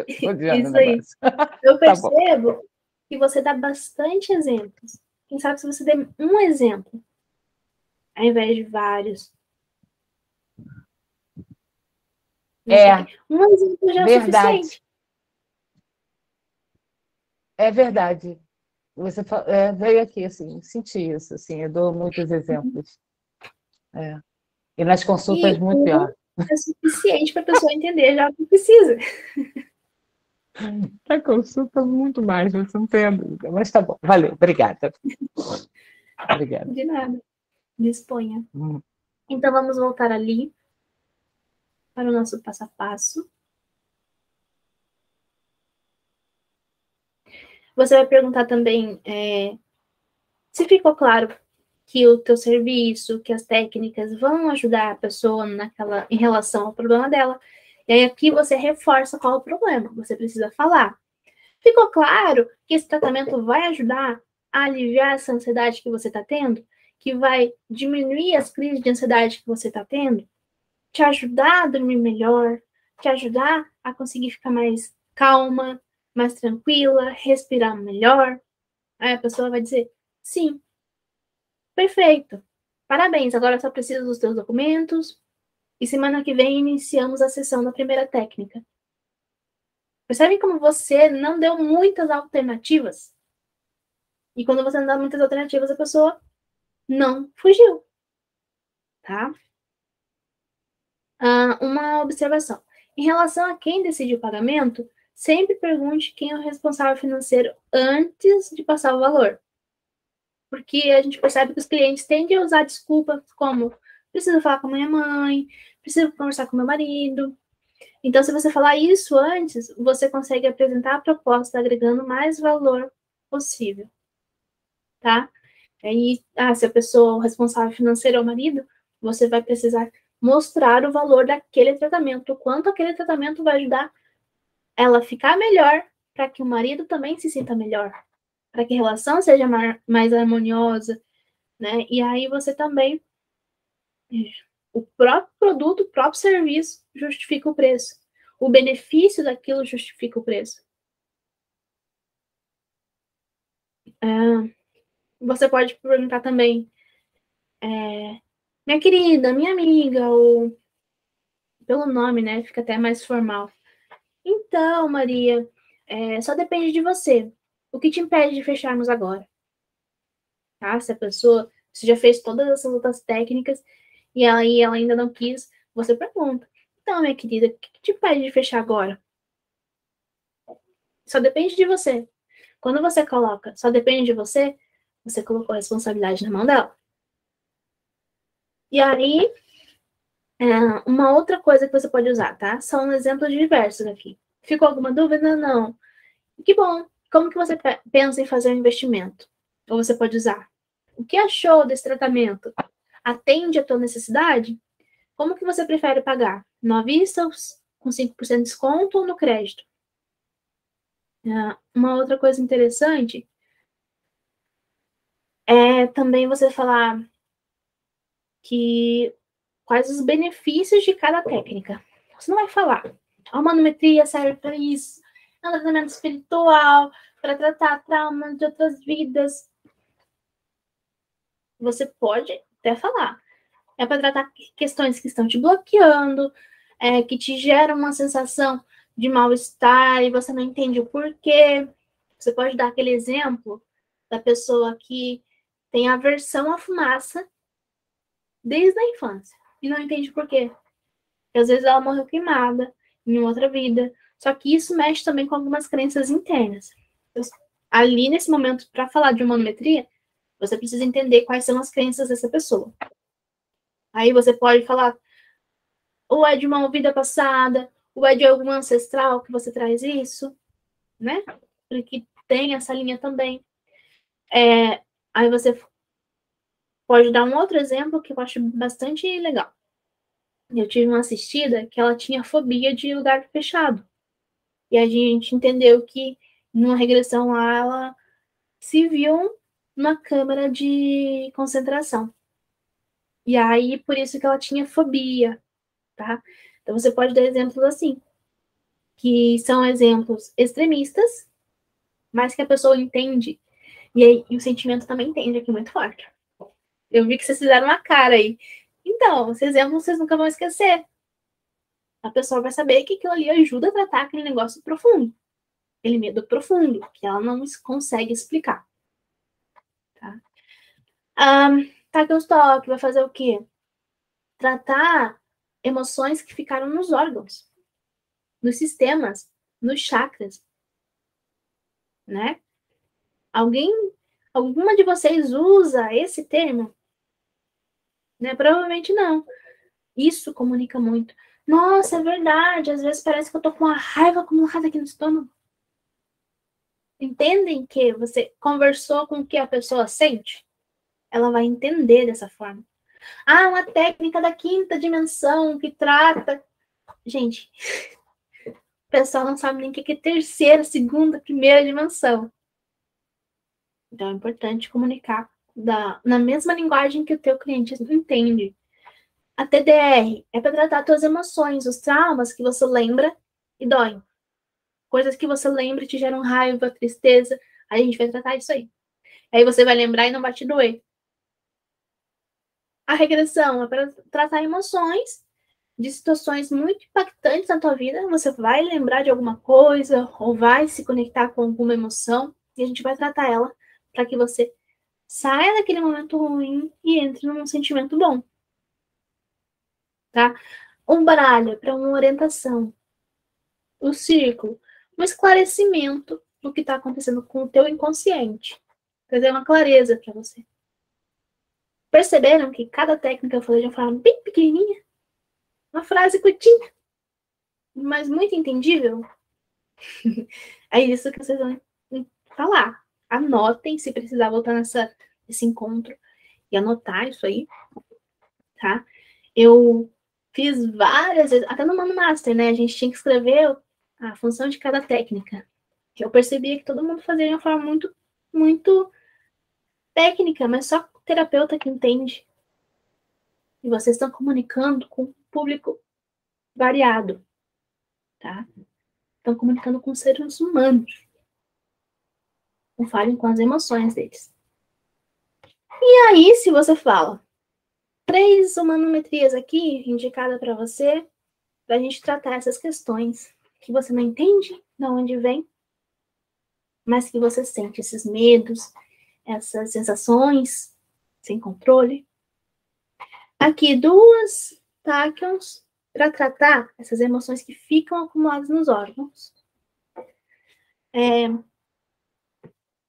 Isso aí. Eu percebo que você dá bastante exemplos. Quem sabe se você der um exemplo, ao invés de vários. Um exemplo já é suficiente. É verdade. Você veio aqui, assim, senti isso, assim, eu dou muitos exemplos. E nas consultas, muito pior. É suficiente para a pessoa entender já o que precisa. A consulta muito mais, você não tem a dúvida. Mas tá bom, valeu, obrigada. Obrigada. De nada. Disponha. Então, vamos voltar ali para o nosso passo a passo. Você vai perguntar também se ficou claro que o teu serviço, que as técnicas vão ajudar a pessoa em relação ao problema dela. E aí aqui você reforça qual é o problema. Você precisa falar. Ficou claro que esse tratamento vai ajudar a aliviar essa ansiedade que você está tendo? Que vai diminuir as crises de ansiedade que você está tendo? Te ajudar a dormir melhor? Te ajudar a conseguir ficar mais calma, mais tranquila, respirar melhor? Aí a pessoa vai dizer, sim. Perfeito. Parabéns, agora só preciso dos teus documentos. E semana que vem iniciamos a sessão da primeira técnica. Percebe como você não deu muitas alternativas? E quando você não dá muitas alternativas, a pessoa não fugiu, tá? Uma observação. Em relação a quem decide o pagamento, sempre pergunte quem é o responsável financeiro antes de passar o valor. Porque a gente percebe que os clientes tendem a usar desculpas como preciso falar com a minha mãe, preciso conversar com meu marido. Então, se você falar isso antes, você consegue apresentar a proposta agregando mais valor possível, tá? Aí, se a pessoa, o responsável financeiro é o marido, você vai precisar mostrar o valor daquele tratamento, o quanto aquele tratamento vai ajudar ela a ficar melhor, para que o marido também se sinta melhor, para que a relação seja mais harmoniosa, né? E aí você também, o próprio produto, o próprio serviço justifica o preço. O benefício daquilo justifica o preço. Você pode perguntar também, minha querida, minha amiga, ou pelo nome, né? Fica até mais formal. Então, Maria, só depende de você. O que te impede de fecharmos agora? Tá? Se a pessoa, você já fez todas essas outras técnicas e aí ela ainda não quis, você pergunta. Então, minha querida, o que te impede de fechar agora? Só depende de você. Quando você coloca só depende de você, você colocou a responsabilidade na mão dela. E aí, uma outra coisa que você pode usar, tá? São exemplos diversos aqui. Ficou alguma dúvida? Não. Que bom. Como que você pensa em fazer um investimento? Ou você pode usar. O que achou desse tratamento? Atende a tua necessidade? Como que você prefere pagar? No à vista, com 5% de desconto ou no crédito? Uma outra coisa interessante é também você falar quais os benefícios de cada técnica. Você não vai falar. A manometria serve para isso, é um tratamento espiritual, para tratar traumas de outras vidas. Você pode até falar. É para tratar questões que estão te bloqueando, que te geram uma sensação de mal-estar e você não entende o porquê. Você pode dar aquele exemplo da pessoa que tem aversão à fumaça desde a infância e não entende por quê. Porque às vezes ela morreu queimada em outra vida. Só que isso mexe também com algumas crenças internas. Ali, nesse momento, para falar de manometria, você precisa entender quais são as crenças dessa pessoa. Aí você pode falar, ou é de uma vida passada, ou é de algum ancestral que você traz isso, né? Porque tem essa linha também. Aí você pode dar um outro exemplo que eu acho bastante legal. Eu tive uma assistida que ela tinha fobia de lugar fechado. E a gente entendeu que, numa regressão lá, ela se viu numa câmara de concentração. E aí, por isso que ela tinha fobia, tá? Então, você pode dar exemplos assim, que são exemplos extremistas, mas que a pessoa entende. E aí, o sentimento também entende aqui muito forte. Eu vi que vocês fizeram uma cara aí. Então, esse exemplo vocês nunca vão esquecer. A pessoa vai saber que aquilo ali ajuda a tratar aquele negócio profundo. Aquele medo profundo, que ela não consegue explicar. Tá? Takeostock vai fazer o quê? Tratar emoções que ficaram nos órgãos, nos sistemas, nos chakras. Né? Alguma de vocês usa esse termo? Né? Provavelmente não. Isso comunica muito. Nossa, é verdade. Às vezes parece que eu tô com uma raiva acumulada aqui no estômago. Entendem que você conversou com o que a pessoa sente? Ela vai entender dessa forma. Uma técnica da quinta dimensão que trata. Gente, o pessoal não sabe nem o que é terceira, segunda, primeira dimensão. Então é importante comunicar na mesma linguagem que o teu cliente entende. A TDR é para tratar tuas emoções, os traumas que você lembra e doem. Coisas que você lembra e te geram raiva, tristeza. Aí a gente vai tratar isso aí. Aí você vai lembrar e não vai te doer. A regressão é para tratar emoções de situações muito impactantes na tua vida. Você vai lembrar de alguma coisa ou vai se conectar com alguma emoção e a gente vai tratar ela para que você saia daquele momento ruim e entre num sentimento bom. Tá? Um baralho para uma orientação. O círculo, um esclarecimento do que está acontecendo com o teu inconsciente. Trazer uma clareza para você. Perceberam que cada técnica eu falei de uma forma bem pequenininha? Uma frase curtinha, mas muito entendível? É isso que vocês vão falar. Anotem, se precisar voltar nesse encontro e anotar isso aí, tá? Eu fiz várias vezes, até no Mano Master, né? A gente tinha que escrever a função de cada técnica. Eu percebia que todo mundo fazia de uma forma muito, muito técnica, mas só o terapeuta que entende. E vocês estão comunicando com um público variado, tá? Estão comunicando com seres humanos. Não falem com as emoções deles. E aí, se você fala 3 humanometrias aqui, indicada para você, para a gente tratar essas questões que você não entende de onde vem, mas que você sente esses medos, essas sensações sem controle. Aqui, 2 táquions para tratar essas emoções que ficam acumuladas nos órgãos.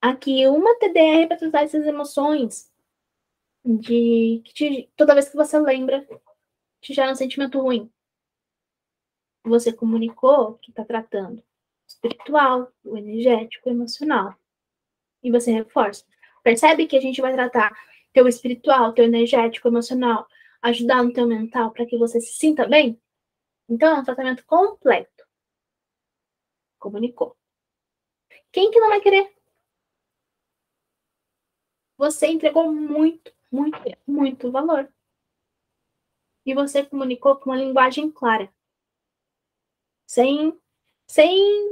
Aqui, uma TDR para tratar essas emoções toda vez que você lembra, te gera um sentimento ruim. Você comunicou que está tratando o espiritual, o energético, o emocional. E você reforça. Percebe que a gente vai tratar teu espiritual, teu energético, emocional, ajudar no teu mental para que você se sinta bem? Então, é um tratamento completo. Comunicou. Quem que não vai querer? Você entregou muito, muito, muito valor. E você comunicou com uma linguagem clara. Sem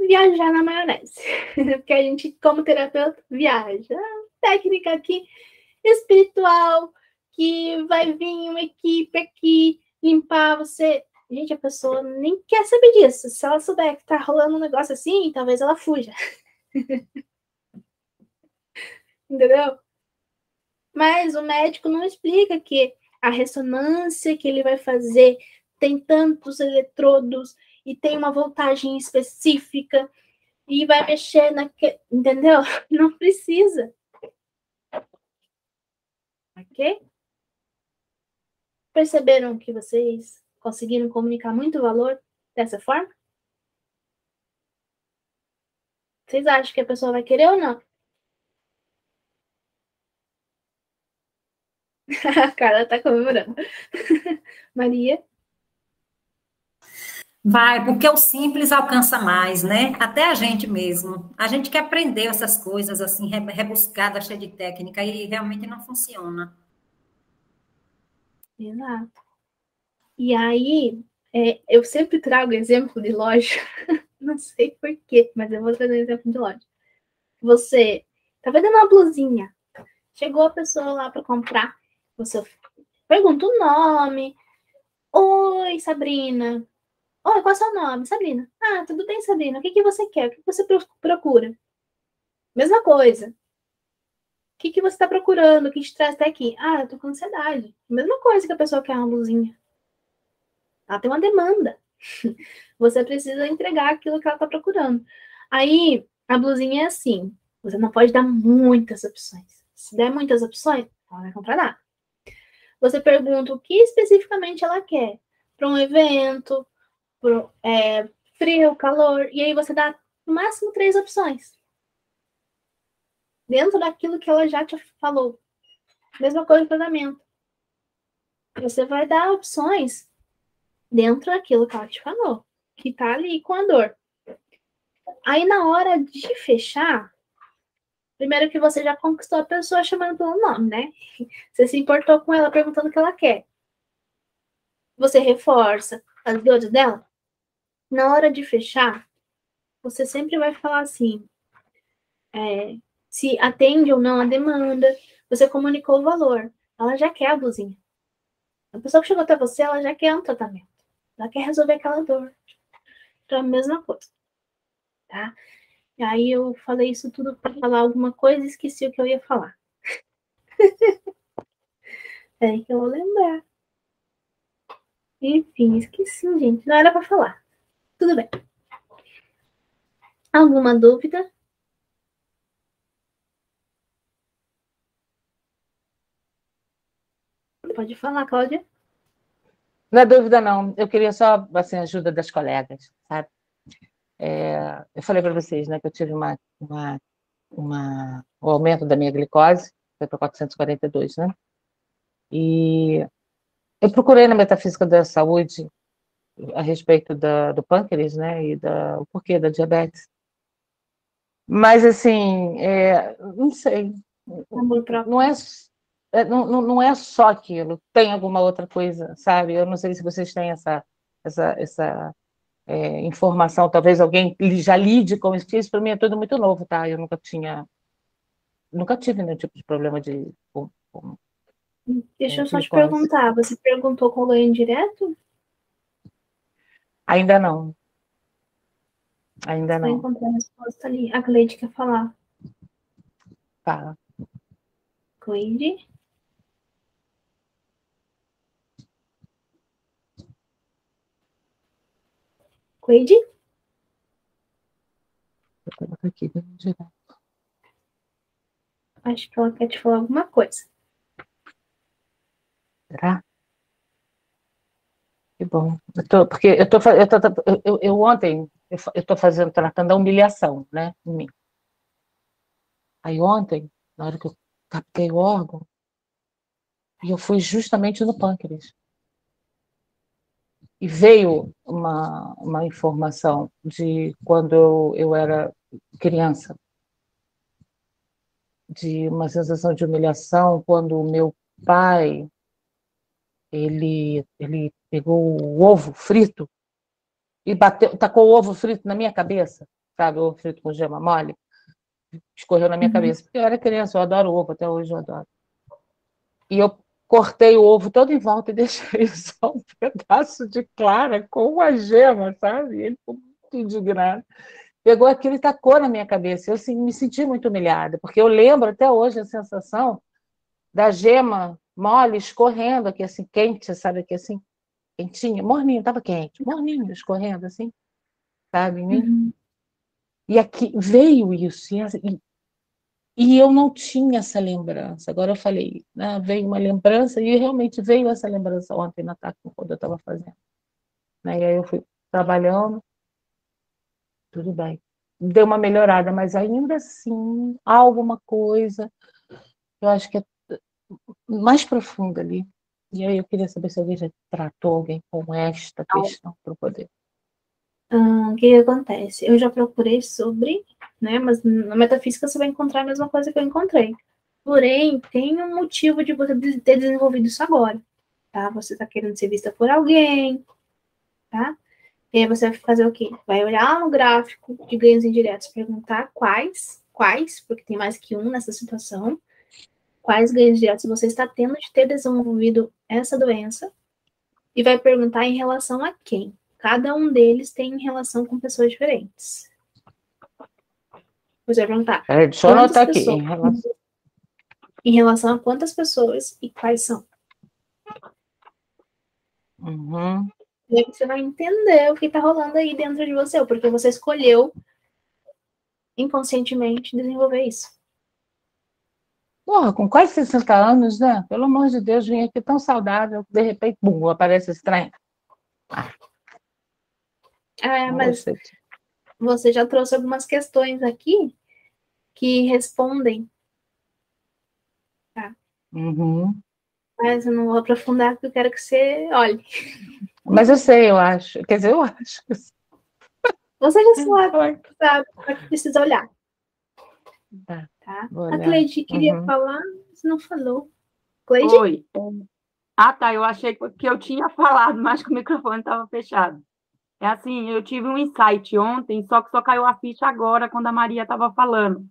viajar na maionese. Porque a gente, como terapeuta, viaja. Técnica aqui espiritual, que vai vir uma equipe aqui limpar você. Gente, a pessoa nem quer saber disso. Se ela souber que tá rolando um negócio assim, talvez ela fuja. Entendeu? Mas o médico não explica que a ressonância que ele vai fazer tem tantos eletrodos e tem uma voltagem específica e vai mexer naquele. Entendeu? Não precisa. Ok? Perceberam que vocês conseguiram comunicar muito valor dessa forma? Vocês acham que a pessoa vai querer ou não? A cara tá comemorando. Maria? Vai, porque o simples alcança mais, né? Até a gente mesmo. A gente que aprendeu essas coisas assim, rebuscada, cheia de técnica, e realmente não funciona. Exato. E aí, eu sempre trago exemplo de loja. Não sei por quê, mas eu vou trazer exemplo de loja. Você tá vendendo uma blusinha. Chegou a pessoa lá para comprar. Você pergunta o nome. Oi, Sabrina. Oi, qual é o seu nome? Sabrina. Ah, tudo bem, Sabrina. O que você quer? O que você procura? Mesma coisa. O que você está procurando? O que te traz até aqui? Ah, eu tô com ansiedade. Mesma coisa que a pessoa quer uma blusinha. Ela tem uma demanda. Você precisa entregar aquilo que ela está procurando. Aí, a blusinha é assim. Você não pode dar muitas opções. Se der muitas opções, ela não vai comprar nada. Você pergunta o que especificamente ela quer. Para um evento, frio, calor. E aí você dá no máximo 3 opções. Dentro daquilo que ela já te falou. Mesma coisa no casamento. Você vai dar opções dentro daquilo que ela te falou. Que tá ali com a dor. Aí na hora de fechar, primeiro que você já conquistou a pessoa chamando pelo nome, né? Você se importou com ela perguntando o que ela quer. Você reforça as dores dela. Na hora de fechar, você sempre vai falar assim, se atende ou não a demanda, você comunicou o valor. Ela já quer a blusinha. A pessoa que chegou até você, ela já quer um tratamento. Ela quer resolver aquela dor. Então, é a mesma coisa. Tá? Aí eu falei isso tudo para falar alguma coisa e esqueci o que eu ia falar. É que eu vou lembrar. Enfim, esqueci, gente. Não era para falar. Tudo bem. Alguma dúvida? Pode falar, Cláudia. Não é dúvida, não. Eu queria só assim, a ajuda das colegas, sabe? Eu falei para vocês, né, que eu tive o aumento da minha glicose, foi para 442, né? E eu procurei na Metafísica da Saúde a respeito do pâncreas, né, e o porquê da diabetes. Mas, assim, não sei, Amor próprio. não é só aquilo, tem alguma outra coisa, sabe? Eu não sei se vocês têm essa informação, talvez alguém já lide com isso para mim é tudo muito novo, tá? Eu nunca tive nenhum tipo de problema com Deixa eu só te glicose. perguntar. Você perguntou com o ganho direto? Ainda não. Ainda Você vai não. encontrar a resposta ali. A Cleide quer falar. Tá. Cleide? Cleide? Vou colocar aqui, ganho direto. Acho que ela quer te falar alguma coisa. Será? Que bom. Porque eu ontem eu estou tratando a humilhação, né, em mim. Aí ontem, na hora que eu captei o órgão, e eu fui justamente no pâncreas. E veio uma informação de quando eu era criança, de uma sensação de humilhação, quando o meu pai, ele pegou o ovo frito e tacou o ovo frito na minha cabeça, sabe, o ovo frito com gema mole, escorreu na minha cabeça, porque eu era criança, eu adoro ovo, até hoje eu adoro. E eu cortei o ovo todo em volta e deixei só um pedaço de clara com a gema, sabe? Ele ficou muito indignado. Pegou aquilo e tacou na minha cabeça. Eu assim, me senti muito humilhada, porque eu lembro até hoje a sensação da gema mole escorrendo aqui, assim, quente, sabe? Aqui, assim, quentinha, morninho, estava quente, morninho, escorrendo, assim, sabe? Em mim. E aqui veio isso, e eu não tinha essa lembrança. Agora eu falei, né, veio uma lembrança, e realmente veio essa lembrança ontem na tarde, quando eu estava fazendo. Né? E aí eu fui trabalhando, tudo bem. Deu uma melhorada, mas ainda assim, há alguma coisa, eu acho que é mais profunda ali. E aí eu queria saber se alguém já tratou alguém com esta questão para poder. O que acontece? Eu já procurei sobre, né? Mas na metafísica você vai encontrar a mesma coisa que eu encontrei. Porém, tem um motivo de você ter desenvolvido isso agora, tá? Você está querendo ser vista por alguém, tá? E aí você vai fazer o quê? Vai olhar no gráfico de ganhos indiretos, perguntar quais, porque tem mais que um nessa situação, quais ganhos diretos você está tendo de ter desenvolvido essa doença, e vai perguntar em relação a quem. Cada um deles tem relação com pessoas diferentes. Você vai perguntar. Deixa eu anotar aqui. Em relação a quantas pessoas e quais são. Uhum. E aí você vai entender o que está rolando aí dentro de você, porque você escolheu inconscientemente desenvolver isso. Porra, com quase 60 anos, né? Pelo amor de Deus, vim aqui tão saudável, de repente, bum, aparece esse trem. Mas você já trouxe algumas questões aqui que respondem. Tá? Uhum. Mas eu não vou aprofundar, porque eu quero que você olhe. Mas eu sei, eu acho. Quer dizer, eu acho. Você já sabe, mas precisa olhar. Tá. A Cleide queria falar, mas não falou. Cleide? Oi. Tá, eu achei que eu tinha falado, mas que o microfone estava fechado. É assim, eu tive um insight ontem, só que só caiu a ficha agora, quando a Maria estava falando.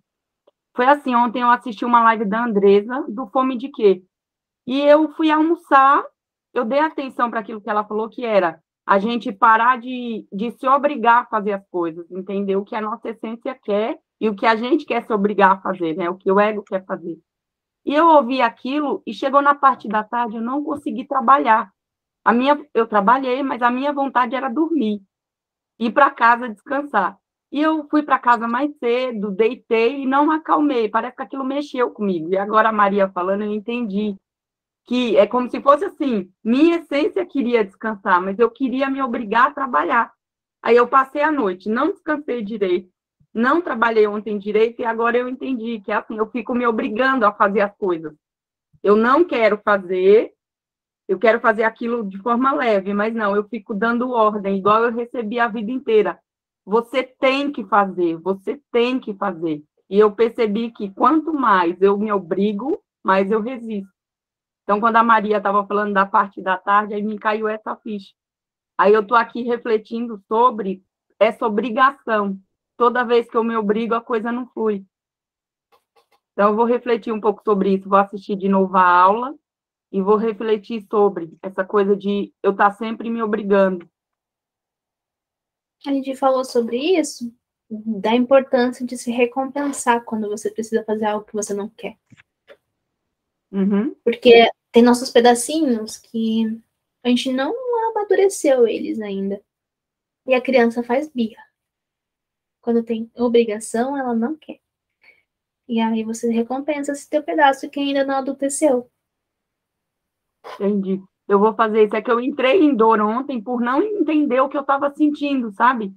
Foi assim, ontem eu assisti uma live da Andresa, do Fome de Quê? E eu fui almoçar, eu dei atenção para aquilo que ela falou, que era a gente parar de se obrigar a fazer as coisas, entender o que a nossa essência quer e o que a gente quer se obrigar a fazer, né? O que o ego quer fazer. E eu ouvi aquilo e chegou na parte da tarde, eu não consegui trabalhar. Eu trabalhei, mas a minha vontade era dormir, ir para casa descansar. E eu fui para casa mais cedo, deitei e não acalmei. Parece que aquilo mexeu comigo. E agora a Maria falando, eu entendi que é como se fosse assim, minha essência queria descansar, mas eu queria me obrigar a trabalhar. Aí eu passei a noite, não descansei direito, não trabalhei ontem direito, e agora eu entendi que é assim, eu fico me obrigando a fazer as coisas. Eu não quero fazer, eu quero fazer aquilo de forma leve, mas não, eu fico dando ordem, igual eu recebi a vida inteira. Você tem que fazer, você tem que fazer. E eu percebi que quanto mais eu me obrigo, mais eu resisto. Então, quando a Maria estava falando da parte da tarde, aí me caiu essa ficha. Aí eu estou aqui refletindo sobre essa obrigação. Toda vez que eu me obrigo, a coisa não flui. Então, eu vou refletir um pouco sobre isso, vou assistir de novo a aula e vou refletir sobre essa coisa de eu estar sempre me obrigando. A gente falou sobre isso, da importância de se recompensar quando você precisa fazer algo que você não quer. Uhum. Porque tem nossos pedacinhos que a gente não amadureceu eles ainda. E a criança faz birra. Quando tem obrigação, ela não quer. E aí você recompensa esse teu pedaço que ainda não adulteceu. Entendi. Eu vou fazer isso. É que eu entrei em dor ontem por não entender o que eu estava sentindo, sabe?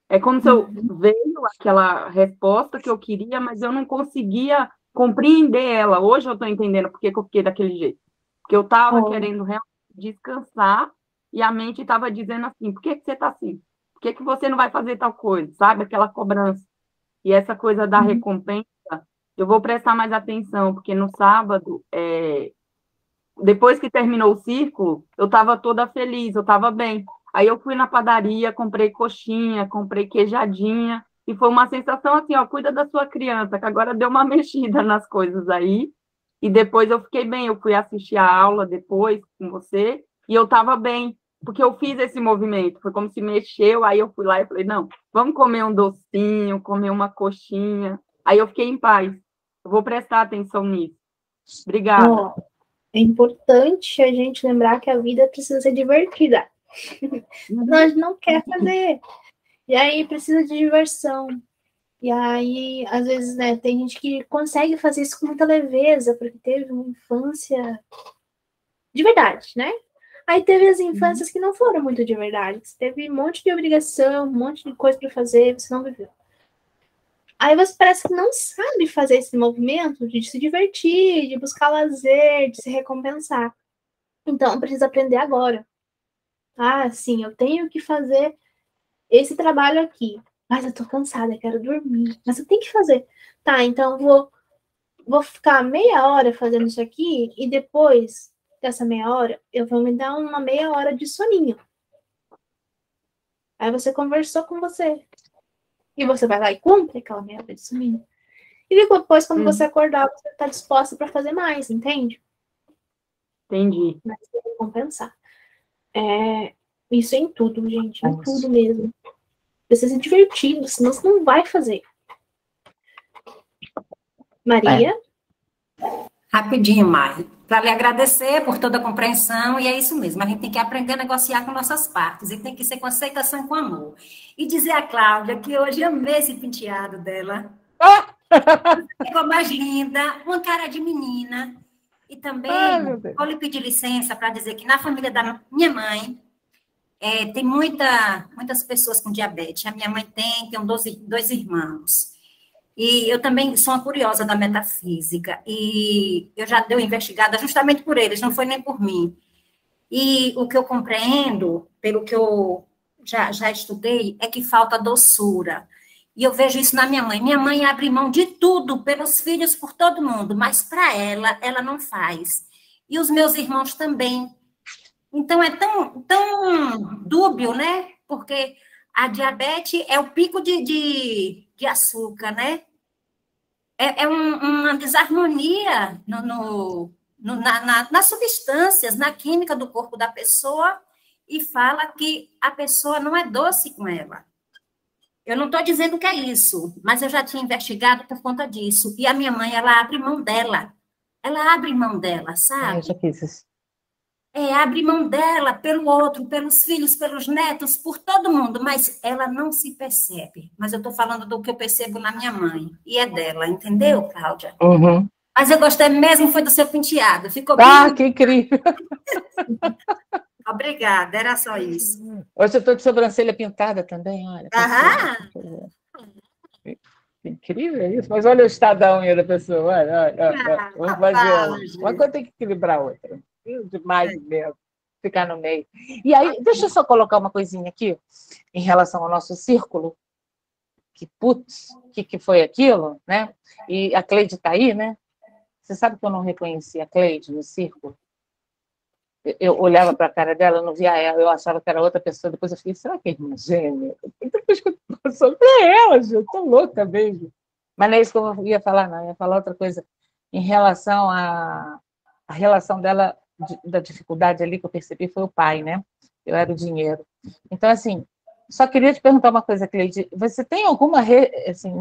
É como se eu veio aquela resposta que eu queria, mas eu não conseguia compreender ela. Hoje eu estou entendendo por que eu fiquei daquele jeito. Porque eu estava querendo realmente descansar e a mente estava dizendo assim, por que você está assim? Por que você não vai fazer tal coisa? Sabe? Aquela cobrança. E essa coisa da recompensa, eu vou prestar mais atenção, porque no sábado, depois que terminou o círculo, eu estava toda feliz, eu estava bem. Aí eu fui na padaria, comprei coxinha, comprei queijadinha, e foi uma sensação assim, ó, cuida da sua criança, que agora deu uma mexida nas coisas aí, e depois eu fiquei bem, eu fui assistir a aula depois com você, e eu estava bem, porque eu fiz esse movimento, foi como se mexeu, aí eu fui lá e falei, não, vamos comer um docinho, comer uma coxinha, aí eu fiquei em paz. Eu vou prestar atenção nisso. Obrigada. É importante a gente lembrar que a vida precisa ser divertida. Nós não quer fazer. E aí precisa de diversão. E aí, às vezes, né, tem gente que consegue fazer isso com muita leveza, porque teve uma infância de verdade, né? Aí teve as infâncias que não foram muito de verdade. Teve um monte de obrigação, um monte de coisa para fazer, você não viveu. Aí você parece que não sabe fazer esse movimento de se divertir, de buscar lazer, de se recompensar. Então, precisa aprender agora. Ah, sim, eu tenho que fazer esse trabalho aqui. Mas eu tô cansada, quero dormir. Mas eu tenho que fazer. Tá, então vou ficar meia hora fazendo isso aqui e depois dessa meia hora, eu vou me dar uma meia hora de soninho. Aí você conversou com você. E você vai lá e cumpre aquela meia hora de soninho. E depois, quando você acordar, você tá disposta para fazer mais, entende? Entendi. Mas tem que compensar. Isso em tudo, gente. Em tudo mesmo. Precisa ser divertido, senão você não vai fazer. Maria? Rapidinho, Mari. Para lhe agradecer por toda a compreensão, e é isso mesmo, a gente tem que aprender a negociar com nossas partes, e tem que ser com aceitação e com amor. E dizer a Cláudia que hoje amei esse penteado dela. Ficou mais linda, uma cara de menina. E também, vou lhe pedir licença para dizer que na família da minha mãe, tem muitas pessoas com diabetes. A minha mãe tem dois irmãos. E eu também sou uma curiosa da metafísica, e eu já dei uma investigada justamente por eles, não foi nem por mim. E o que eu compreendo, pelo que eu já estudei, é que falta doçura. E eu vejo isso na minha mãe. Minha mãe abre mão de tudo pelos filhos, por todo mundo, mas para ela não faz. E os meus irmãos também. Então é tão dúbio, né? Porque a diabetes é o pico de açúcar, né? É uma desarmonia nas substâncias, na química do corpo da pessoa, e fala que a pessoa não é doce com ela. Eu não estou dizendo que é isso, mas eu já tinha investigado por conta disso. E a minha mãe, ela abre mão dela. Ela abre mão dela, sabe? Eu já fiz isso. Abre mão dela pelo outro, pelos filhos, pelos netos, por todo mundo, mas ela não se percebe. Mas eu estou falando do que eu percebo na minha mãe, e é dela, entendeu, Cláudia? Uhum. Mas eu gostei mesmo, foi do seu penteado, ficou bem... Ah, que incrível! Obrigada, era só isso. Hoje eu estou de sobrancelha pintada também, olha. Aham! Incrível isso, mas olha o estado da unha da pessoa, olha. Vamos fazer uma coisa tem que equilibrar a outra. Demais mesmo, ficar no meio. E aí, deixa eu só colocar uma coisinha aqui, em relação ao nosso círculo, que, putz, que foi aquilo, né? E a Cleide está aí, né? Você sabe que eu não reconheci a Cleide no círculo? Eu olhava para a cara dela, eu não via ela, eu achava que era outra pessoa, depois eu fiquei, será que é irmã gêmea? Depois que eu passou, é ela, gente, eu tô louca mesmo. Mas não é isso que eu ia falar, não, eu ia falar outra coisa, em relação à relação dela, da dificuldade ali que eu percebi, foi o pai, né? Eu era o dinheiro. Então, assim, só queria te perguntar uma coisa, Cleide, você tem alguma, assim,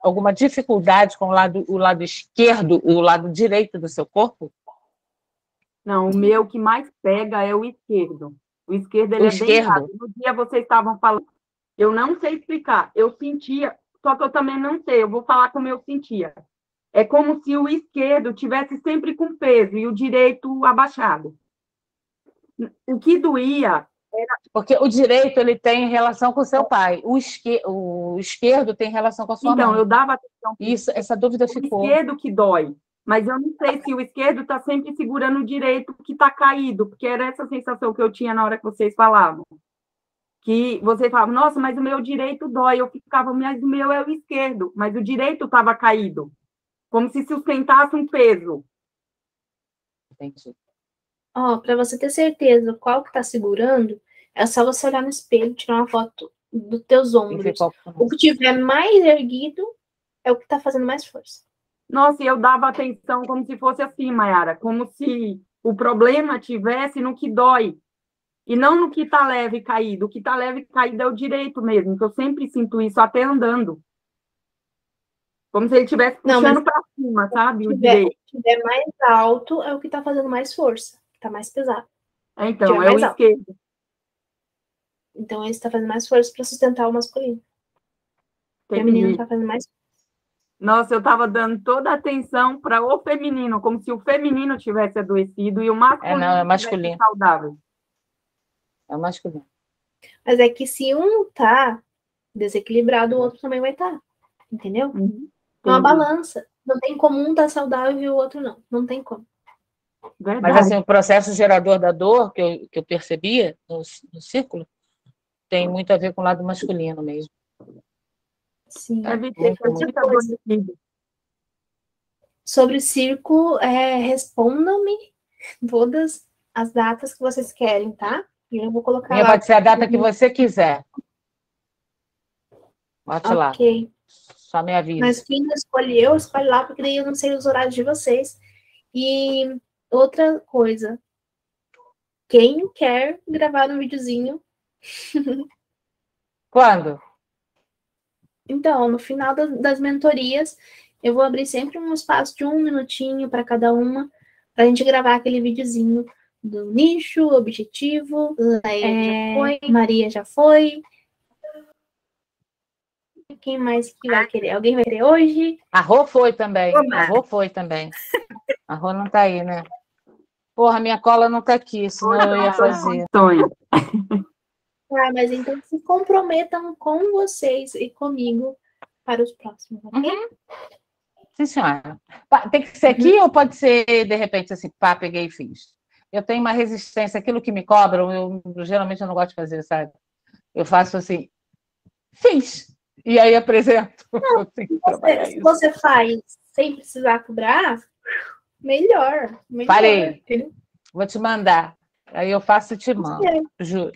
alguma dificuldade com o lado esquerdo e o lado direito do seu corpo? Não, o meu que mais pega é o esquerdo. O esquerdo, ele é bem rápido. No dia vocês estavam falando, eu não sei explicar, eu sentia, só que eu também não sei, eu vou falar como eu sentia. É como se o esquerdo tivesse sempre com peso e o direito abaixado. O que doía era... Porque o direito, ele tem relação com o seu pai, o esquerdo tem relação com a sua mãe. Então, eu dava atenção. Isso, essa dúvida ficou. O esquerdo que dói. Mas eu não sei se o esquerdo está sempre segurando o direito que está caído, porque era essa sensação que eu tinha na hora que vocês falavam. Que vocês falavam, nossa, mas o meu direito dói. Eu ficava, mas o meu é o esquerdo. Mas o direito estava caído. Como se sustentasse um peso. Entendi. Para você ter certeza qual que está segurando, é só você olhar no espelho, tirar uma foto dos teus ombros. O que tiver mais erguido é o que está fazendo mais força. Nossa, e eu dava atenção como se fosse assim, Mayara, como se o problema tivesse no que dói, e não no que está leve e caído. O que está leve e caído é o direito mesmo, que eu sempre sinto isso, até andando. Como se ele estivesse puxando para cima, sabe? O direito. Se tiver mais alto, é o que está fazendo mais força, está mais pesado. Então, é o esquerdo. Então, esse está fazendo mais força para sustentar o masculino. O feminino está fazendo mais força. Nossa, eu estava dando toda a atenção para o feminino, como se o feminino tivesse adoecido e o masculino é masculino. Tivesse saudável. É o masculino. Mas é que se um está desequilibrado, o outro também vai estar. Entendeu? É uma balança. Não tem como um estar saudável e o outro não. Não tem como. Verdade. Mas assim, o processo gerador da dor, que eu percebia no círculo, tem muito a ver com o lado masculino mesmo. Sim. Sobre o circo, respondam-me todas as datas que vocês querem, tá? E eu vou colocar lá. Pode ser a data que você quiser. Bote lá. Só me avisa. Mas quem não escolheu, escolhe lá, porque daí eu não sei os horários de vocês. E outra coisa. Quem quer gravar um videozinho? Quando? Então, no final das mentorias, eu vou abrir sempre um espaço de 1 minutinho para cada uma, para a gente gravar aquele videozinho do nicho, objetivo, já foi, Maria já foi. Quem mais que vai querer? Alguém vai querer hoje? A Rô foi também. A Rô foi também. A Rô não está aí, né? Porra, minha cola não está aqui, senão eu ia fazer. Mas então se comprometam com vocês e comigo para os próximos, ok? Sim, senhora. Tem que ser aqui ou pode ser, de repente, assim, pá, peguei e fiz? Eu tenho uma resistência, aquilo que me cobram, geralmente eu não gosto de fazer, sabe? Eu faço assim, fiz, e aí apresento. Não, se você faz sem precisar cobrar, melhor. Parei. Vou te mandar. Aí eu faço e te mando, juro.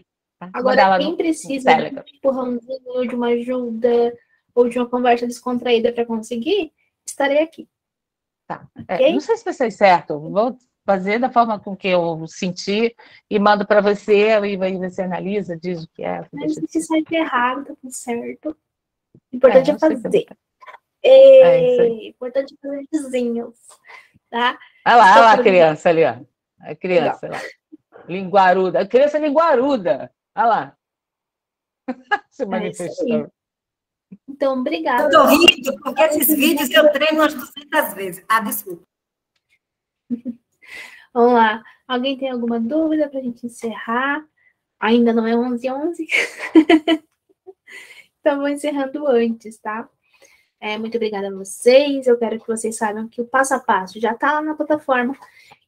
Agora, quem precisa de um empurrãozinho, de uma ajuda ou de uma conversa descontraída para conseguir, estarei aqui. Tá. Okay? Não sei se vai ser certo. Vou fazer da forma com que eu senti e mando para você, e aí você analisa, diz o que é. Mas se sai errado, tá tudo certo. O importante é fazer. Isso aí. Importante é fazer desenhos, tá? Olha lá a criança ali, ó. A criança lá. Linguaruda. A criança linguaruda. Olha lá. Se manifestou. Então, obrigada. Eu tô rindo, porque esses vídeos eu treino umas 200 vezes. Ah, desculpa. Vamos lá. Alguém tem alguma dúvida para a gente encerrar? Ainda não é 11h11. Então, vou encerrando antes, tá? Muito obrigada a vocês. Eu quero que vocês saibam que o passo a passo já está lá na plataforma.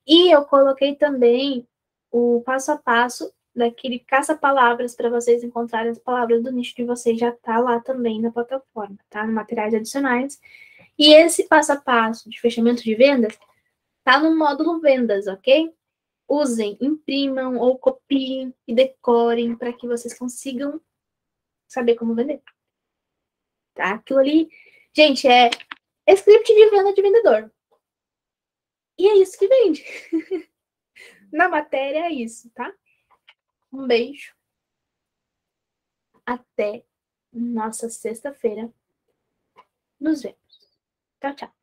E eu coloquei também o passo a passo daquele caça-palavras para vocês encontrarem as palavras do nicho de vocês. Já está lá também na plataforma, tá? No materiais adicionais. E esse passo a passo de fechamento de vendas tá no módulo vendas, ok? Usem, imprimam ou copiem e decorem para que vocês consigam saber como vender. Tá? Aquilo ali, gente, é script de venda de vendedor. E é isso que vende. Na matéria é isso, tá? Um beijo. Até nossa sexta-feira. Nos vemos. Tchau, tchau.